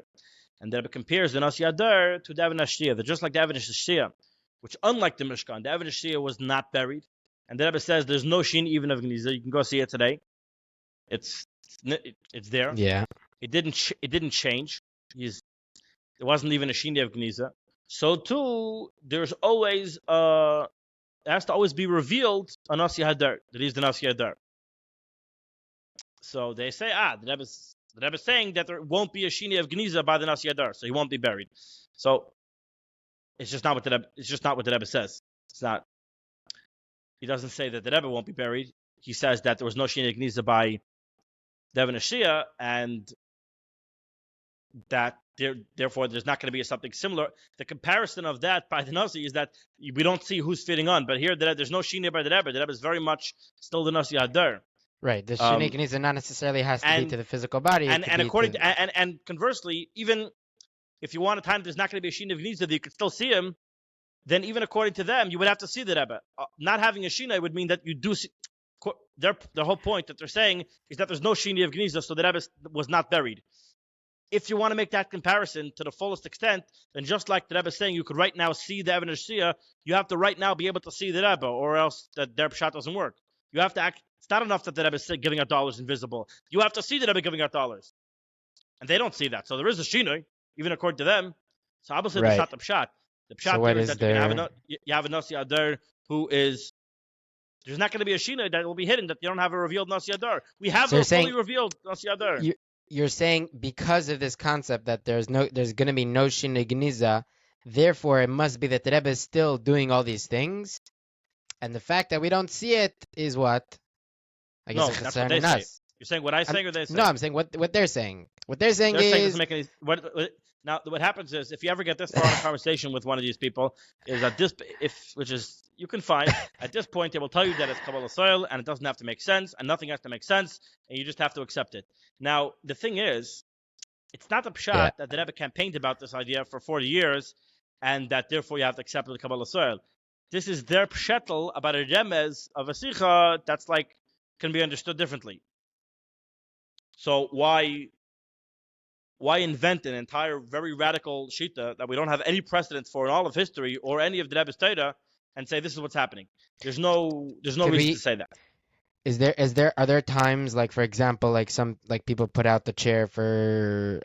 Speaker 2: And the Rebbe compares the Nasi Adar to the Avnei Shtia. They're just like the Avnei Shtia, which unlike the Mishkan, the Avnei Shtia was not buried. And the Rebbe says there's no shin even of Gniza. You can go see it today. It's there.
Speaker 1: Yeah.
Speaker 2: It didn't change. There wasn't even a shin of Gniza. So too, there's always it has to always be revealed a Nasi Hadar. That is the Nasi Hadar. So they say, the Rebbe's saying that there won't be a shini of Gniza by the Nasi Hadar, so he won't be buried. So it's just not what the Rebbe says. It's not. He doesn't say that the Rebbe won't be buried. He says that there was no shini of Gniza by the Avnei Shtia, and that therefore there's not going to be something similar. The comparison of that by the Nasi is that we don't see who's fitting on, but here there's no shini by the Rebbe. The Rebbe is very much still the Nasi Hadar.
Speaker 1: Right, the shini Gniza not necessarily has to be to the physical body.
Speaker 2: And conversely, even if you want a time there's not going to be a shina of Gniza that you could still see him, then even according to them, you would have to see the Rebbe. Not having a shina would mean that you do see. The whole point that they're saying is that there's no shini of Gniza, so the Rebbe was not buried. If you want to make that comparison to the fullest extent, then just like the Rebbe is saying, you could right now see the Avnei Shtia, you have to right now be able to see the Rebbe, or else their pshat doesn't work. You have to act. It's not enough that the Rebbe is giving out dollars invisible. You have to see the Rebbe giving out dollars. And they don't see that. So there is a shinoi, even according to them. So Abba said it's not the pshat. The pshat is that you have a Nasi Adar who is... There's not going to be a shinoi that will be hidden, that you don't have a revealed Nasi Adar. We have a fully revealed Nasi Adar.
Speaker 1: You're saying because of this concept that there's going to be no shinoi Gniza, therefore it must be that the Rebbe is still doing all these things, and the fact that we don't see it is what? I guess
Speaker 2: that's what they say. You're saying what I'm saying, or they say?
Speaker 1: No, I'm saying what they're saying. What they're saying is...
Speaker 2: Now, what happens is, if you ever get this far in a conversation with one of these people, is that you can find, at this point, they will tell you that it's Kabbalah soil, and it doesn't have to make sense, and nothing has to make sense, and you just have to accept it. Now, the thing is, it's not a pshat that the Rebbe campaigned about this idea for 40 years, and that therefore you have to accept the Kabbalah soil. This is their pshetel about a remez of a sicha that's can be understood differently. So why invent an entire very radical shita that we don't have any precedence for in all of history or any of the Rebbe's Torah and say this is what's happening? There's no reason to say that.
Speaker 1: Are there times, like for example, people put out the chair for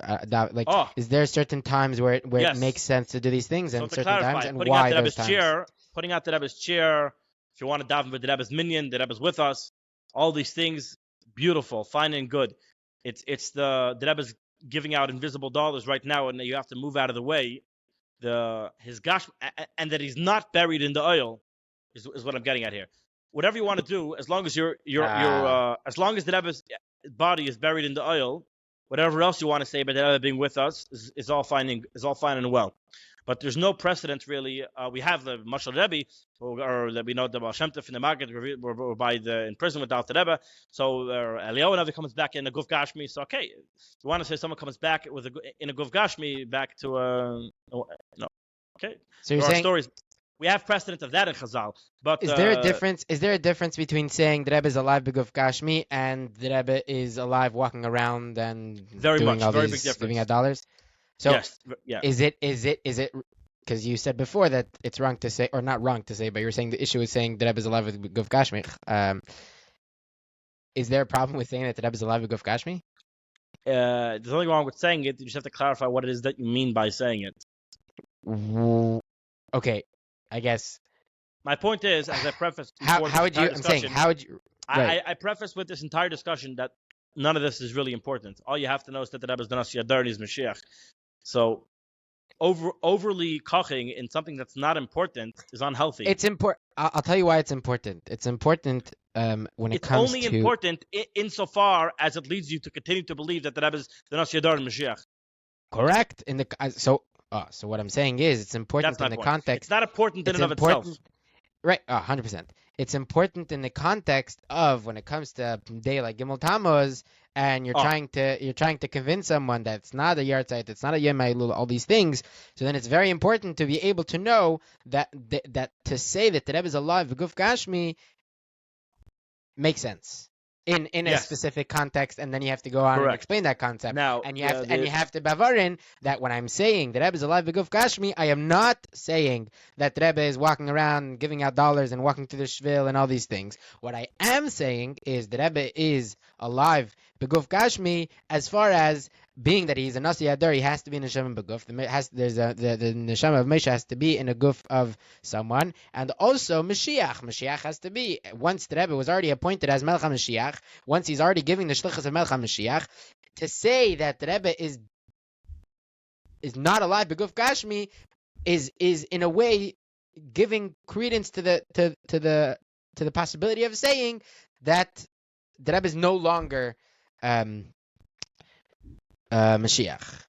Speaker 1: is there certain times where it makes sense to do these things, and certain times, and why those times?
Speaker 2: Putting out the Rebbe's chair, if you want to daven with the Rebbe's minyan, the Rebbe's with us, all these things, beautiful, fine and good. It's the Rebbe's giving out invisible dollars right now, and you have to move out of the way. His gash, and that he's not buried in the oil is what I'm getting at here. Whatever you want to do, as long as as long as the Rebbe's body is buried in the oil, whatever else you want to say about the Rebbe being with us is all fine and well. But there's no precedent really. We have the Mashal Rebbe, or that we know the Baal Shem Tov in the market, or by in prison without the Rebbe. So Eliyahu Navi comes back in a Guf Gashmi. So okay, you want to say someone comes back in a Guf Gashmi back to okay.
Speaker 1: So you're saying
Speaker 2: stories. We have precedent of that in Chazal. But
Speaker 1: is there a difference? Is there a difference between saying the Rebbe is alive b'Guf Gashmi and the Rebbe is alive walking around and giving out dollars? So
Speaker 2: yes, yeah.
Speaker 1: Is it because you said before that it's wrong to say, or not wrong to say, but you were saying the issue is saying the Rebbe is alive with Guf Gashmi. Is there a problem with saying that the Rebbe is alive with Guf Gashmi?
Speaker 2: There's nothing wrong with saying it. You just have to clarify what it is that you mean by saying it.
Speaker 1: Okay, I guess.
Speaker 2: My point is, as I prefaced,
Speaker 1: how would you? Right.
Speaker 2: I preface with this entire discussion that none of this is really important. All you have to know is that the Rebbe is the Nasi Adar and he's Mashiach. So overly koching in something that's not important is unhealthy.
Speaker 1: It's important. I'll tell you why it's important. It's important when it
Speaker 2: It's
Speaker 1: comes
Speaker 2: only
Speaker 1: to
Speaker 2: important insofar as it leads you to continue to believe that the Rebbe is the Nasi Yadar and Mashiach.
Speaker 1: correct in the so what I'm saying is it's important
Speaker 2: That's my
Speaker 1: in the
Speaker 2: point.
Speaker 1: context.
Speaker 2: It's not important in
Speaker 1: It's
Speaker 2: and of itself.
Speaker 1: important, right? 100%. It's important in the context of when it comes to day like Gimel Tammuz, and you're trying to convince someone that it's not a yahrzeit, it's not a Yom Elul, all these things. So then it's very important to be able to know that to say that the Rebbe is alive, V'guf Gashmi, makes sense in a
Speaker 2: Yes.
Speaker 1: specific context, and then you have to go on and
Speaker 2: Correct.
Speaker 1: explain that concept.
Speaker 2: Now,
Speaker 1: and you have to bavarin that when I'm saying that Rebbe is alive B'guf Gashmi, I am not saying that Rebbe is walking around giving out dollars and walking through the shvil and all these things. What I am saying is that Rebbe is alive B'guf Gashmi, as far as being that he's a Nasi Adar, he has to be in a Neshama B'guf. The Neshama of Moshe has to be in a guf of someone, and also Mashiach has to be, once the Rebbe was already appointed as Melech HaMashiach, once he's already giving the shlichus of Melech HaMashiach, to say that the Rebbe is not alive B'guf Gashmi is in a way giving credence to the possibility of saying that the Rebbe is no longer Mashiach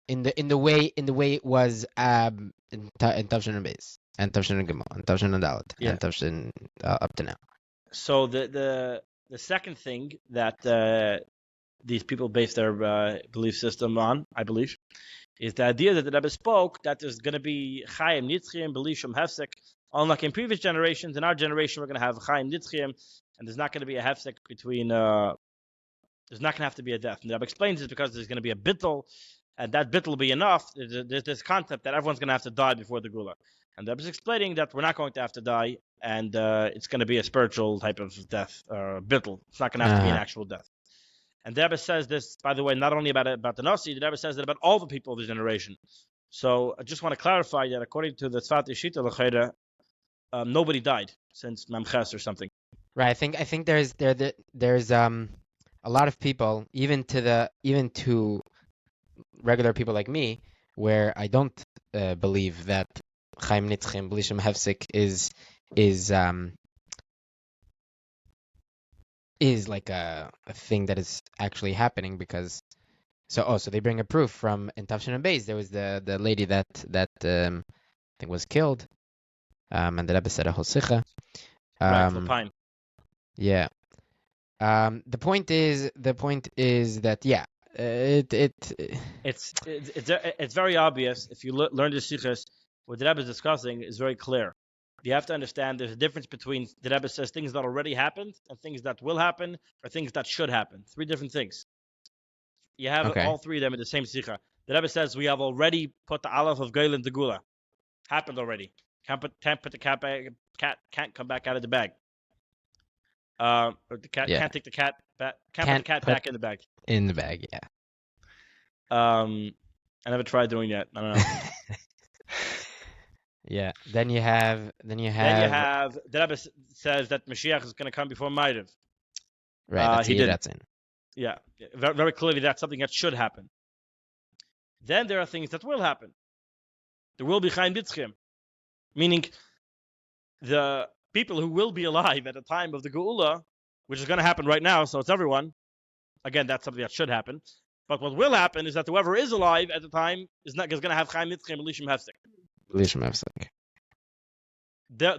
Speaker 1: in the way it was in Tavshin and Beis and Tavshin and Gimel and Tavshin and Dalet and Tavshin up to now.
Speaker 2: So the second thing that these people base their belief system on, I believe, is the idea that the Rebbe spoke that there's going to be Chaim Nitzchim, Belishim Hefsek. Unlike in previous generations, in our generation we're going to have Chaim Nitzchim, and there's not going to be a Hefsek between. There's not going to have to be a death. And the Rebbe explains it because there's going to be a bittul, and that bittul will be enough. There's this concept that everyone's going to have to die before the Gula. And the Rebbe is explaining that we're not going to have to die, and it's going to be a spiritual type of death, bittul. It's not going to have to be an actual death. And the Rebbe says this, by the way, not only about the Nasi, the Rebbe says it about all the people of the generation. So I just want to clarify that according to the Tzfat Yeshita L'Chayra, nobody died since Mamches or something.
Speaker 1: Right. I think there's a lot of people, even to regular people like me, where I don't believe that Chaim Nitzchim Belishim Hefsek is like a thing that is actually happening, because so they bring a proof from in Tavshin and Beis. There was the lady that I think was killed, and the Rebbe said a whole sicha.
Speaker 2: Right,
Speaker 1: yeah. The point is that
Speaker 2: it's very obvious if you learn the Sichos. What the Rebbe is discussing is very clear. You have to understand there's a difference between the Rebbe says things that already happened and things that will happen or things that should happen. Three different things. You have all three of them in the same Sicha. The Rebbe says we have already put the Aleph of Geil in the Gula. Happened already. Can't put the cat can't come back out of the bag. Or the cat can't take the cat back. Can't put the cat back in the bag. In the bag, yeah. I never tried doing that. I don't know.
Speaker 1: Yeah. Then you have. The
Speaker 2: Rebbe says that Mashiach is going to come before Ma'ariv.
Speaker 1: Right.
Speaker 2: He did.
Speaker 1: Yeah.
Speaker 2: Very, very clearly, that's something that should happen. Then there are things that will happen. There will be Chaim Nitzchim, meaning the people who will be alive at the time of the Geula, which is going to happen right now, so it's everyone. Again, that's something that should happen. But what will happen is that whoever is alive at the time is going to have Chaim Nitzchim and Lishim Hefsek.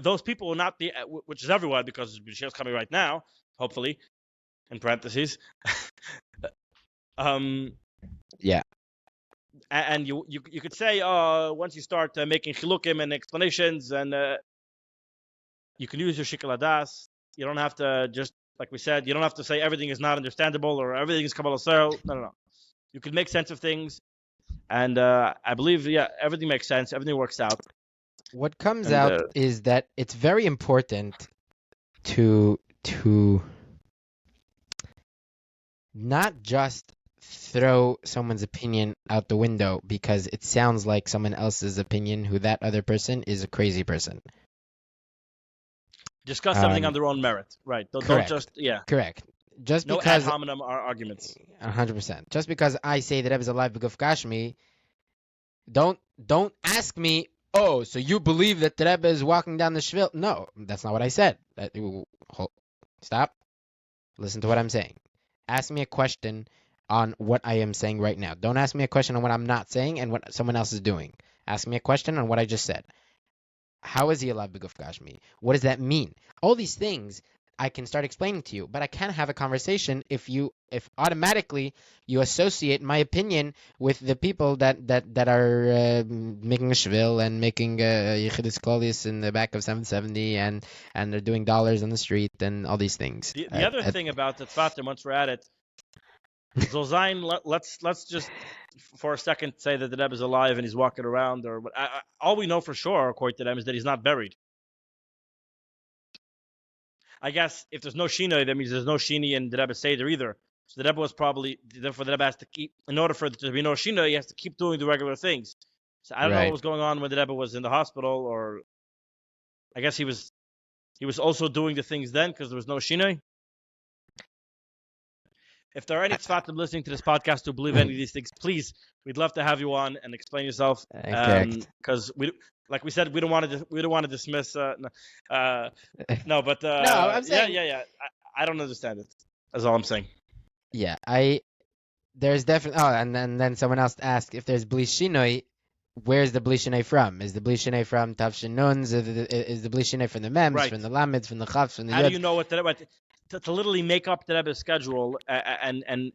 Speaker 2: Those people will not be, which is everyone, because Mashiach's coming right now, hopefully, in parentheses.
Speaker 1: Yeah.
Speaker 2: And you could say, once you start making chilukim and explanations, and you can use your shikul hadas. You don't have to just, like we said, you don't have to say everything is not understandable or everything is kabbalah sero. No. You can make sense of things, and I believe, everything makes sense. Everything works out.
Speaker 1: What comes out is that it's very important to not just throw someone's opinion out the window because it sounds like someone else's opinion, who that other person is a crazy person.
Speaker 2: Discuss something on their own merit, right? Don't just
Speaker 1: correct. Just
Speaker 2: no
Speaker 1: because
Speaker 2: ad hominem arguments.
Speaker 1: 100%. Just because I say that Rebbe is alive b'guf gashmi, don't ask me. Oh, so you believe that the Rebbe is walking down the shvil? No, that's not what I said. Stop. Listen to what I'm saying. Ask me a question on what I am saying right now. Don't ask me a question on what I'm not saying and what someone else is doing. Ask me a question on what I just said. How is he allowed b'guf gashmi? What does that mean? All these things I can start explaining to you, but I can't have a conversation if automatically you associate my opinion with the people that are making a shvil and making yichidus klolis in the back of 770 and they're doing dollars on the street and all these things.
Speaker 2: The other thing about the Tvatim, once we're at it, Zolzain, let's just for a second say that the Rebbe is alive and he's walking around, or all we know for sure, according to them, is that he's not buried. I guess if there's no Shina, that means there's no Shini in the Rebbe Seder either. So the Rebbe was probably, therefore the Rebbe has to keep, in order for there to be no Shina, he has to keep doing the regular things. So I don't know what was going on when the Rebbe was in the hospital, or I guess he was also doing the things then because there was no Shina. If there are any Tzfatim listening to this podcast who believe any of these things, please, we'd love to have you on and explain yourself. Because like we said, we don't want to dismiss. No, but
Speaker 1: no, I'm saying,
Speaker 2: yeah. I don't understand it. That's all I'm saying.
Speaker 1: Yeah, there's definitely. Oh, and then someone else asked if there's Bli Shinoi. Where's the Bli Shinoi from? Is the Bli Shinoi from Tavshin Nuns? Is the Bli Shinoi from the Mems,
Speaker 2: right,
Speaker 1: from the Lamids, from the Chavs, from the Yud?
Speaker 2: How do you know what to literally make up the Rebbe's schedule and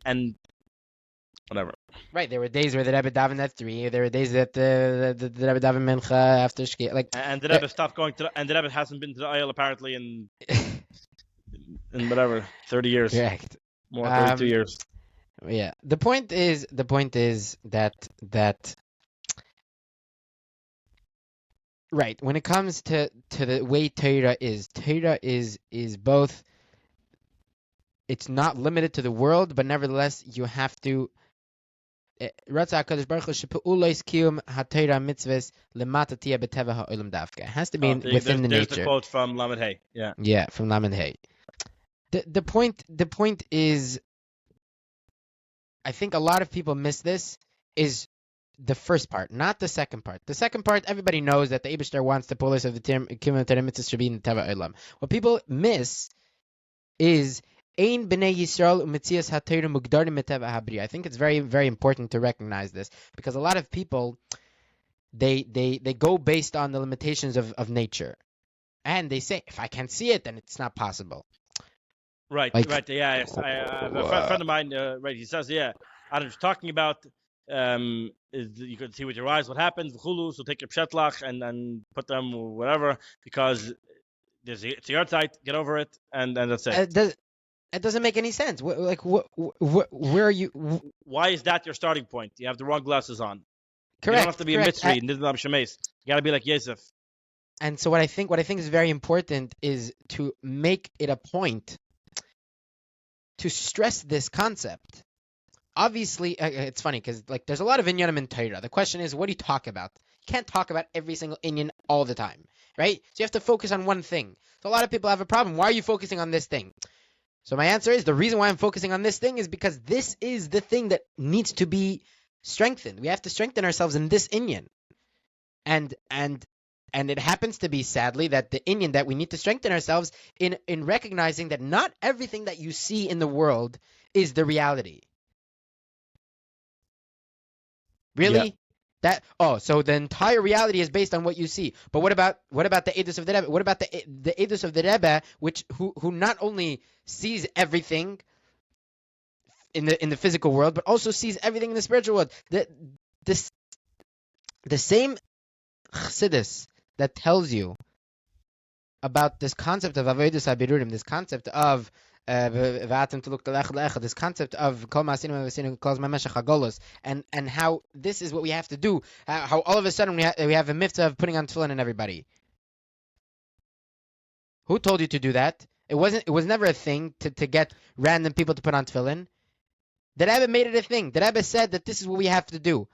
Speaker 2: whatever?
Speaker 1: Right, there were days where the Rebbe davened at 3. There were days that the Rebbe davened mincha after shkia. Like,
Speaker 2: and the Rebbe stopped going to, and the Rebbe hasn't been to the aisle apparently in whatever 30 years.
Speaker 1: Correct.
Speaker 2: More 32 years.
Speaker 1: Yeah. The point is that right, when it comes to the way Torah is both, it's not limited to the world, but nevertheless you have to it has to be within the nature.
Speaker 2: There's the quote from Lamed Hey.
Speaker 1: Yeah, from Lamed Hey. The point is, I think a lot of people miss this, is the first part, not the second part. The second part, everybody knows that the Eibishter wants the police of the Kiyum Torah mitzvahs should be in Teva Olam. What people miss is Ein Bnei Yisrael u'metzias haTorah mugdarim miteva habriya. I think it's very, very important to recognize this, because a lot of people they go based on the limitations of nature, and they say, if I can't see it, then it's not possible.
Speaker 2: Right. Yeah. A friend of mine, right? He says, yeah. I was talking about. You could see with your eyes what happens. So take your pshetlach and put them whatever, because it's your side. Get over it, and that's it.
Speaker 1: It doesn't make any sense. Where are you?
Speaker 2: Why is that your starting point? You have the wrong glasses on.
Speaker 1: Correct.
Speaker 2: You don't have to be a mitzri. You got to be like Yosef.
Speaker 1: And so what I think is very important is to make it a point to stress this concept. Obviously, it's funny because there's a lot of inyanim in Torah. The question is, what do you talk about? You can't talk about every single inyan all the time, right? So you have to focus on one thing. So a lot of people have a problem. Why are you focusing on this thing? So my answer is, the reason why I'm focusing on this thing is because this is the thing that needs to be strengthened. We have to strengthen ourselves in this inyan. And it happens to be, sadly, that the inyan that we need to strengthen ourselves in recognizing that not everything that you see in the world is the reality. Really? Yeah. So the entire reality is based on what you see. But what about the Edus of the Rebbe? What about the Edus of the Rebbe, who not only sees everything in the physical world, but also sees everything in the spiritual world? The same chassidus that tells you about this concept of avodas habirurim, this concept of this concept of kol ma'asinu calls mameshach hagolos, and how this is what we have to do. How all of a sudden we have a mitzvah of putting on tefillin on everybody. Who told you to do that? It was never a thing to get random people to put on tefillin. The Rebbe made it a thing. The Rebbe said that this is what we have to do.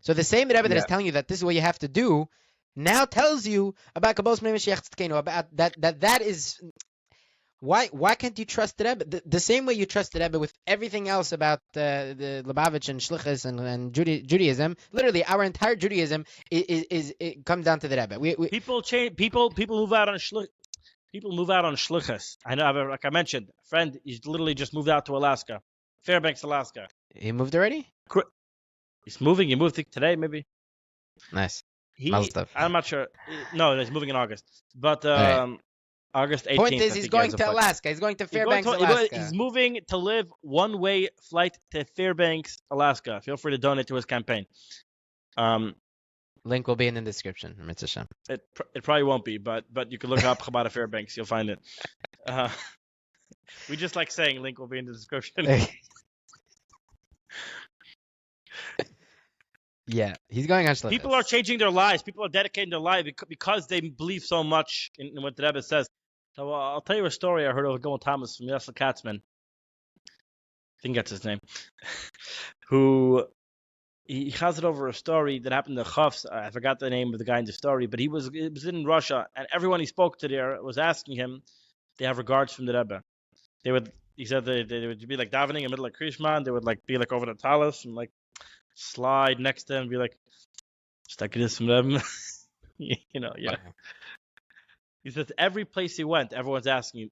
Speaker 1: So the same Rebbe that is telling you that this is what you have to do now tells you about Want Moshiach Now, about that is. Why can't you trust the Rebbe? The same way you trust the Rebbe with everything else about the Lubavitch and Shlichus and Judaism. Literally, our entire Judaism it comes down to the Rebbe.
Speaker 2: People move out on Shlichus. People move out on shlichus. I know, like I mentioned, a friend, he's literally just moved out to Alaska, Fairbanks, Alaska.
Speaker 1: He moved already?
Speaker 2: He's moving. He moved today, maybe.
Speaker 1: Nice. Mazel tov.
Speaker 2: I'm not sure. No, he's moving in August. But
Speaker 1: Right.
Speaker 2: August 18th.
Speaker 1: Point is, he's going to Alaska. He's going to Fairbanks, Alaska.
Speaker 2: He's moving to live one-way flight to Fairbanks, Alaska. Feel free to donate to his campaign.
Speaker 1: Link will be in the description. Mitzvah Shem.
Speaker 2: It probably won't be, but you can look up Chabad of Fairbanks. You'll find it. We just like saying link will be in the description.
Speaker 1: Yeah, he's going on shlichus.
Speaker 2: People are changing their lives. People are dedicating their lives because they believe so much in what the Rebbe says. So I'll tell you a story I heard of Gilman Thomas from Yosef Katzman. I think that's his name. Who he has it over a story that happened to Chafs. I forgot the name of the guy in the story, but it was in Russia, and everyone he spoke to there was asking him if they have regards from the Rebbe. He said they would be like davening in the middle of Krishma, and they would like be like over the talis and like slide next to him and be like, "Stuck this from them." Yeah. Wow. He says every place he went, everyone's asking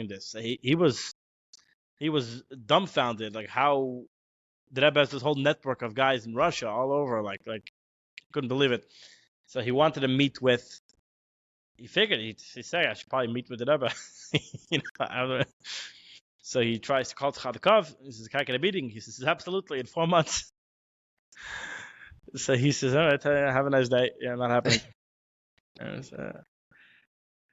Speaker 2: this. He was dumbfounded, like how the Rebbe has this whole network of guys in Russia all over, like couldn't believe it. So he wanted to meet with. He figured he said I should probably meet with the Rebbe. I don't know. So he tries to call Tzchadikov. He says, "Can I get a meeting?" He says, "Absolutely, in 4 months." So he says, "All right, have a nice day." Yeah, not happening.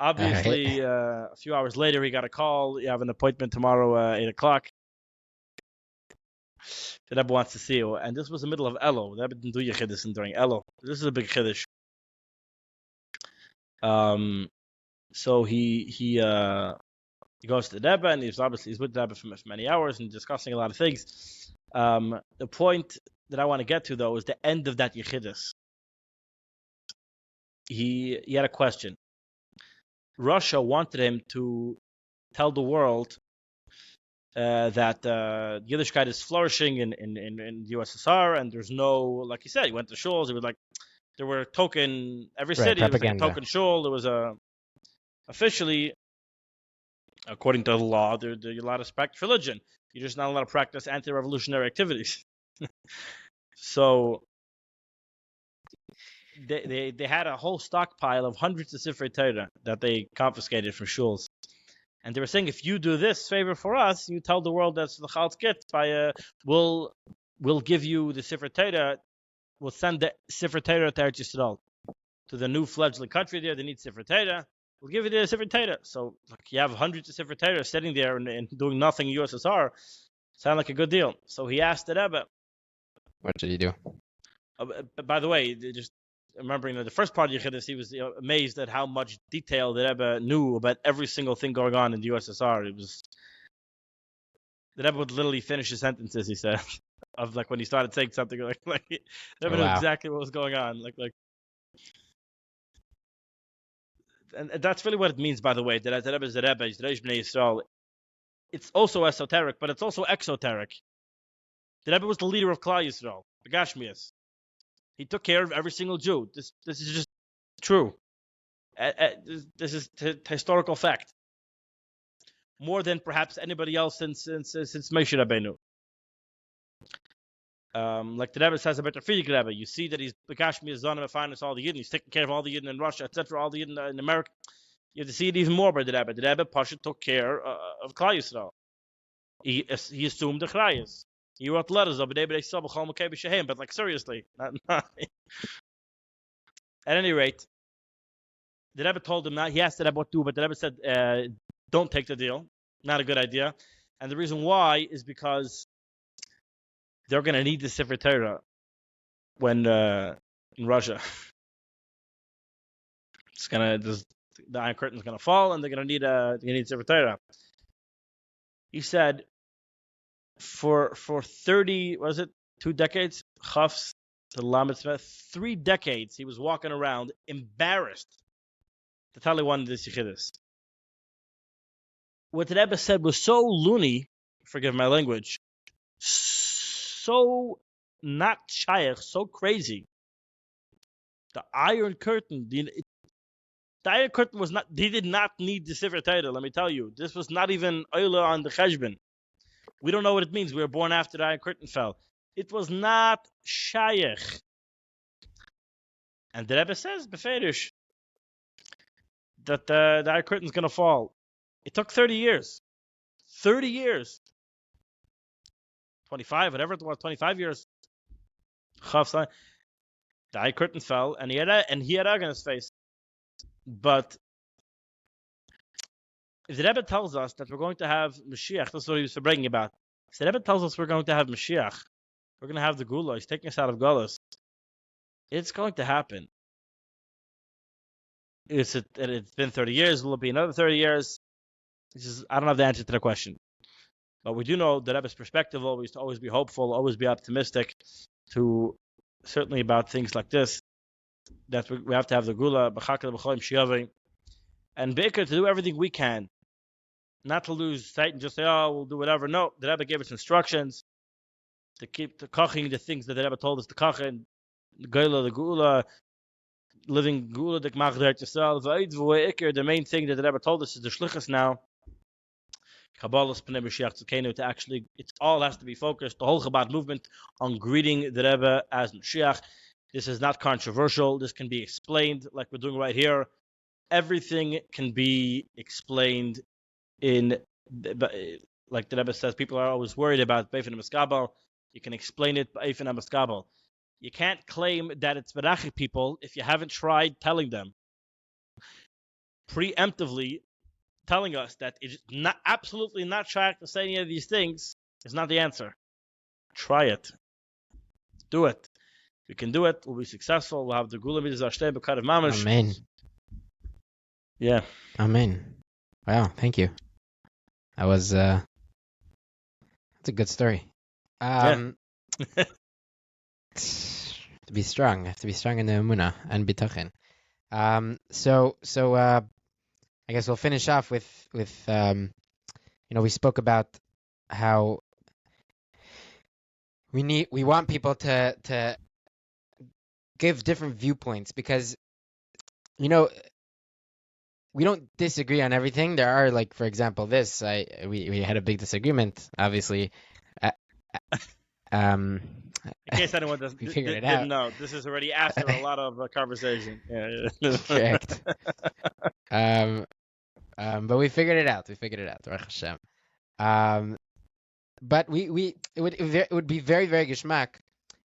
Speaker 2: Obviously, a few hours later, he got a call. You have an appointment tomorrow, 8:00. The Rebbe wants to see you, and this was the middle of Elul. The Rebbe didn't do Yechidus during Elul. This is a big Chiddush. So he goes to the Rebbe, and he's with the Rebbe for many hours and discussing a lot of things. The point that I want to get to, though, is the end of that Yechidus. He had a question. Russia wanted him to tell the world that Yiddishkeit is flourishing in the USSR, and there's no, like he said, he went to shuls. He was like, there were every city was like a token shul. There was officially, according to the law, you're allowed to respect religion. You're just not allowed to practice anti-revolutionary activities. So they had a whole stockpile of hundreds of Sifrei Torah that they confiscated from shuls. And they were saying, if you do this favor for us, you tell the world that's the Chal's gift by we'll give you the Sifrei Torah, we'll send the Sifrei Torah to Eretz Yisrael, to the new fledgling country there. They need Sifrei Torah. We'll give you the Sifrei Torah. So you have hundreds of Sifrei Torah sitting there and doing nothing in USSR. Sound like a good deal. So he asked the Rebbe.
Speaker 1: What did he do?
Speaker 2: By the way, just remembering the first part of Yechidus, he was amazed at how much detail the Rebbe knew about every single thing going on in the USSR. The Rebbe would literally finish his sentences, he said, of like when he started saying something, like the Rebbe knew exactly what was going on. And that's really what it means, by the way, that the Rebbe is the Rebbe, he's the Reish Bnei Yisrael. It's also esoteric, but it's also exoteric. The Rebbe was the leader of Klal Yisrael, the Gashmias. He took care of every single Jew. This is just true. This is historical fact. More than perhaps anybody else since Moshe Rabbeinu. Like the Rebbe says about the Frierdiker Rebbe, you see that he's Gashmias Zonim and finance all the Yidden. He's taking care of all the Yidden in Russia, etc., all the Yidden in America. You have to see it even more by the Rebbe. The Rebbe Pasha took care of Klal Yisrael. He assumed the Chrayas. He wrote letters of but like seriously. At any rate, the Rebbe told him not. He asked the Rebbe what to do, but the Rebbe said, "Don't take the deal. Not a good idea." And the reason why is because they're going to need the Sefer Torah when in Russia. The Iron Curtain's going to fall, and they're going to need Sefer Torah. He said, for 30, was it 2 decades? Chafs to Lamed Smith, 3 decades he was walking around embarrassed to tell anyone this Yechidus. What the Rebbe said was so loony, forgive my language, so not shaykh, so crazy. The Iron Curtain, The Iron Curtain was not. They did not need the Sefer Torah. Let me tell you, this was not even Oila on the Cheshbon. We don't know what it means. We were born after the Iron Curtain fell. It was not Shayach. And the Rebbe says, Beferish, that the Iron Curtain's going to fall. It took 30 years. 30 years. 25, whatever it was, 25 years. The Iron Curtain fell, and he had egg on his face. But if the Rebbe tells us that we're going to have Mashiach, that's what he was bragging about. If the Rebbe tells us we're going to have Mashiach, we're going to have the Gula, he's taking us out of Gullus, it's going to happen. It's been 30 years, will it be another 30 years? I don't have the answer to the question. But we do know the Rebbe's perspective always to always be hopeful, always be optimistic, to certainly about things like this, that we have to have the Gula, and Baker to do everything we can, not to lose sight and just say, oh, we'll do whatever. No, the Rebbe gave us instructions to keep the koching, the things that the Rebbe told us to kochen, the Gula, living Gula, the Gmachder yourself. The main thing that the Rebbe told us is the Shlichus now. Kabbalah's Pnei Mashiach Tzidkeinu, to actually, it all has to be focused, the whole Chabad movement, on greeting the Rebbe as Mashiach. This is not controversial. This can be explained like we're doing right here. Everything can be explained in, like the Rebbe says, people are always worried about Beifin HaMaskabel. You can explain it by Beifin HaMaskabel. You can't claim that it's Berachik people if you haven't tried telling them. Preemptively telling us that it's not absolutely not shaykh to say any of these things is not the answer. Try it. Do it. We can do it. We'll be successful. We'll have the Gula Midas Ashtei B'Kar of Mamash.
Speaker 1: Amen.
Speaker 2: Yeah.
Speaker 1: Amen. Wow. Thank you. That was that's a good story.
Speaker 2: Yeah.
Speaker 1: To be strong. Have to be strong in the Emunah and Bitachin. So I guess we'll finish off with we spoke about how we want people to give different viewpoints, because we don't disagree on everything. There are, like, for example, this we had a big disagreement, obviously.
Speaker 2: In case anyone didn't know, this is already after a lot of conversation. Yeah.
Speaker 1: Correct. But we figured it out. Baruch Hashem. But it would be very, very geschmack,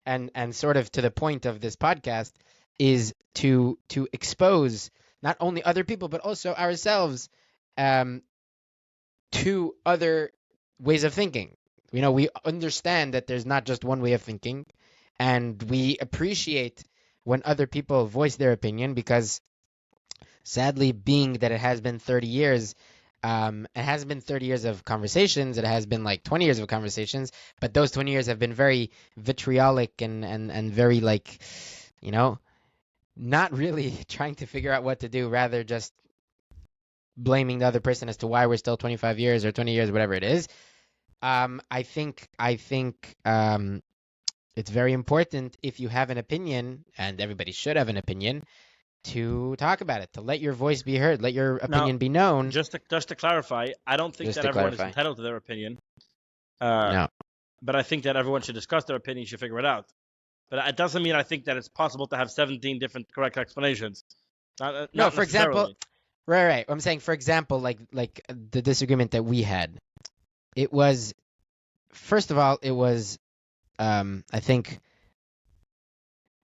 Speaker 1: and sort of to the point of this podcast is to expose not only other people but also ourselves to other ways of thinking. We understand that there's not just one way of thinking, and we appreciate when other people voice their opinion, because sadly, being that it has been 30 years, it hasn't been 30 years of conversations, it has been like 20 years of conversations, but those 20 years have been very vitriolic and very, like, not really trying to figure out what to do, rather just blaming the other person as to why we're still 25 years or 20 years, whatever it is. I think it's very important, if you have an opinion, and everybody should have an opinion, to talk about it, to let your voice be heard, let your opinion be known.
Speaker 2: Just to clarify, I don't think that everyone is entitled to their opinion.
Speaker 1: No.
Speaker 2: But I think that everyone should discuss their opinion, should figure it out. But it doesn't mean I think that it's possible to have 17 different correct explanations.
Speaker 1: No, for example, right. I'm saying, for example, like the disagreement that we had. It was, first of all, I think,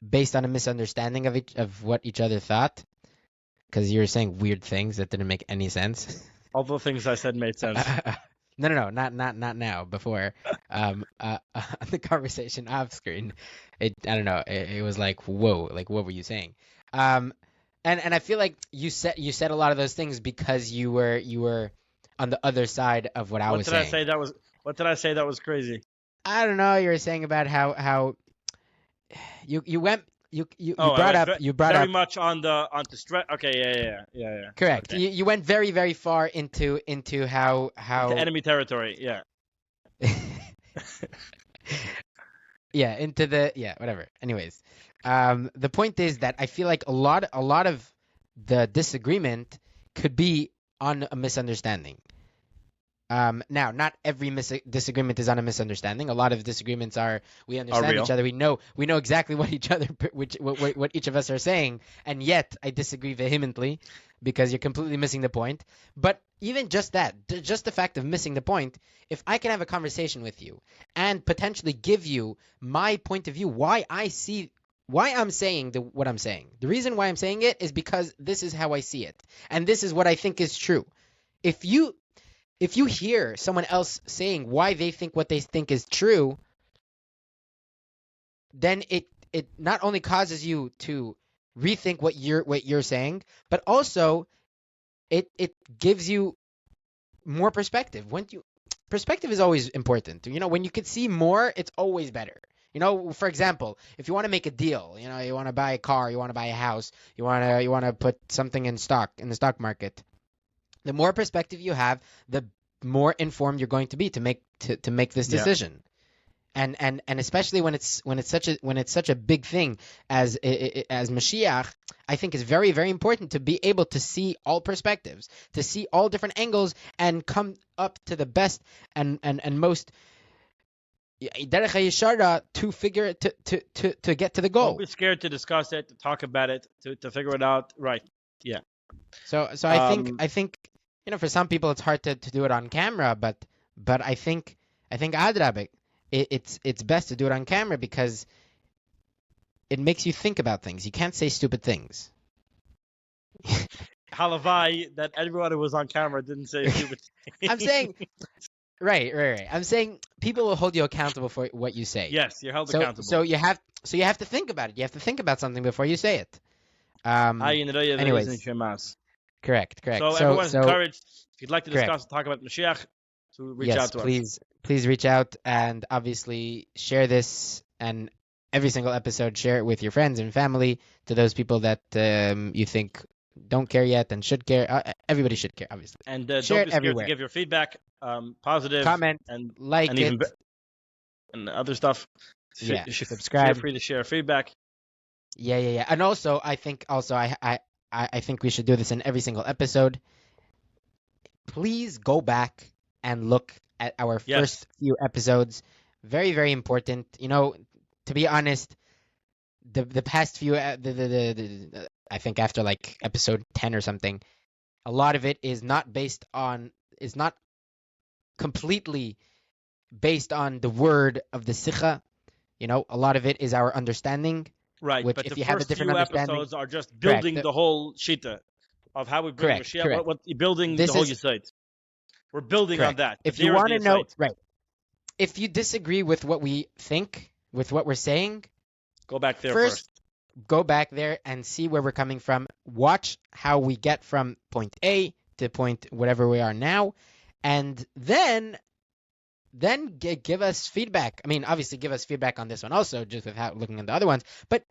Speaker 1: based on a misunderstanding of what each other thought, because you were saying weird things that didn't make any sense.
Speaker 2: All the things I said made sense.
Speaker 1: No, not now. Before, the conversation off screen, I don't know. It was like, whoa, like, what were you saying? And I feel like you said a lot of those things because you were on the other side of what I was saying.
Speaker 2: What did I say that was crazy?
Speaker 1: I don't know. You were saying about how you brought up
Speaker 2: very much onto stress. Okay, yeah.
Speaker 1: Correct.
Speaker 2: Okay.
Speaker 1: You went very, very far into how
Speaker 2: into enemy territory. Yeah.
Speaker 1: Whatever. Anyways, the point is that I feel like a lot of the disagreement could be on a misunderstanding. Now, not every disagreement is on a misunderstanding. A lot of disagreements are we understand each other. We know exactly what each other, what each of us are saying, and yet I disagree vehemently because you're completely missing the point. But even just that, just the fact of missing the point, if I can have a conversation with you and potentially give you my point of view, why I'm saying what I'm saying. The reason why I'm saying it is because this is how I see it, and this is what I think is true. If you hear someone else saying why they think what they think is true, then it not only causes you to rethink what you're saying, but also it gives you more perspective. Perspective is always important. When you can see more, it's always better. For example, if you want to make a deal, you want to buy a car, you want to buy a house, you want to put something in the stock market. The more perspective you have, the more informed you're going to be to make this decision. And especially when it's such a big thing as Mashiach, I think is very, very important to be able to see all perspectives, to see all different angles, and come up to the best and most derech hayeshara to figure to get to the goal.
Speaker 2: Don't be scared to discuss it, to talk about it, to figure it out. Right? Yeah.
Speaker 1: So I think for some people it's hard to do it on camera, but I think adrabah, it's best to do it on camera because it makes you think about things. You can't say stupid things.
Speaker 2: Halavai that everyone who was on camera didn't say stupid things.
Speaker 1: I'm saying right. I'm saying people will hold you accountable for what you say.
Speaker 2: Yes, you're held accountable.
Speaker 1: So you have to think about it. You have to think about something before you say it. Anyways. Correct.
Speaker 2: So everyone's encouraged. If you'd like to discuss and talk about Mashiach, to reach out to us.
Speaker 1: Please reach out, and obviously share this, and every single episode, share it with your friends and family, to those people that you think don't care yet and should care. Everybody should care, obviously.
Speaker 2: And
Speaker 1: share
Speaker 2: don't be scared
Speaker 1: everywhere.
Speaker 2: to give your feedback, positive,
Speaker 1: comment,
Speaker 2: and
Speaker 1: like
Speaker 2: and
Speaker 1: it,
Speaker 2: and other stuff.
Speaker 1: Subscribe.
Speaker 2: Feel free to share feedback.
Speaker 1: Yeah. And also, I think I think we should do this in every single episode. Please go back and look at our first few episodes. Very, very important. To be honest, the past few, I think after like episode 10 or something, a lot of it is not completely based on the word of the Sikha. A lot of it is our understanding.
Speaker 2: Right,
Speaker 1: which,
Speaker 2: but
Speaker 1: if
Speaker 2: the
Speaker 1: you have a
Speaker 2: first
Speaker 1: different
Speaker 2: few
Speaker 1: understanding,
Speaker 2: episodes are just building the whole shita of how we bring Mashiach. What building the whole Yesod. We're building on that.
Speaker 1: If you want to know, right? If you disagree with what we think, with what we're saying,
Speaker 2: go back there first.
Speaker 1: Go back there and see where we're coming from. Watch how we get from point A to point whatever we are now, and then give us feedback. I mean, obviously, give us feedback on this one also, just without looking at the other ones, but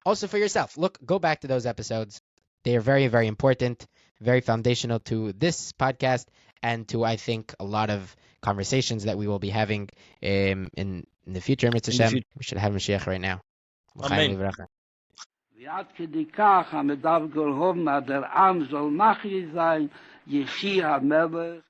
Speaker 1: also for yourself. Go back to those episodes. They are very, very important, very foundational to this podcast and to, I think, a lot of conversations that we will be having in the future. Mitzvah Shem, we should have Mashiach right now.
Speaker 2: Amen.
Speaker 3: ועד כדי כך המדב גולהוב מהדר עם זול מחי זין יחי המלך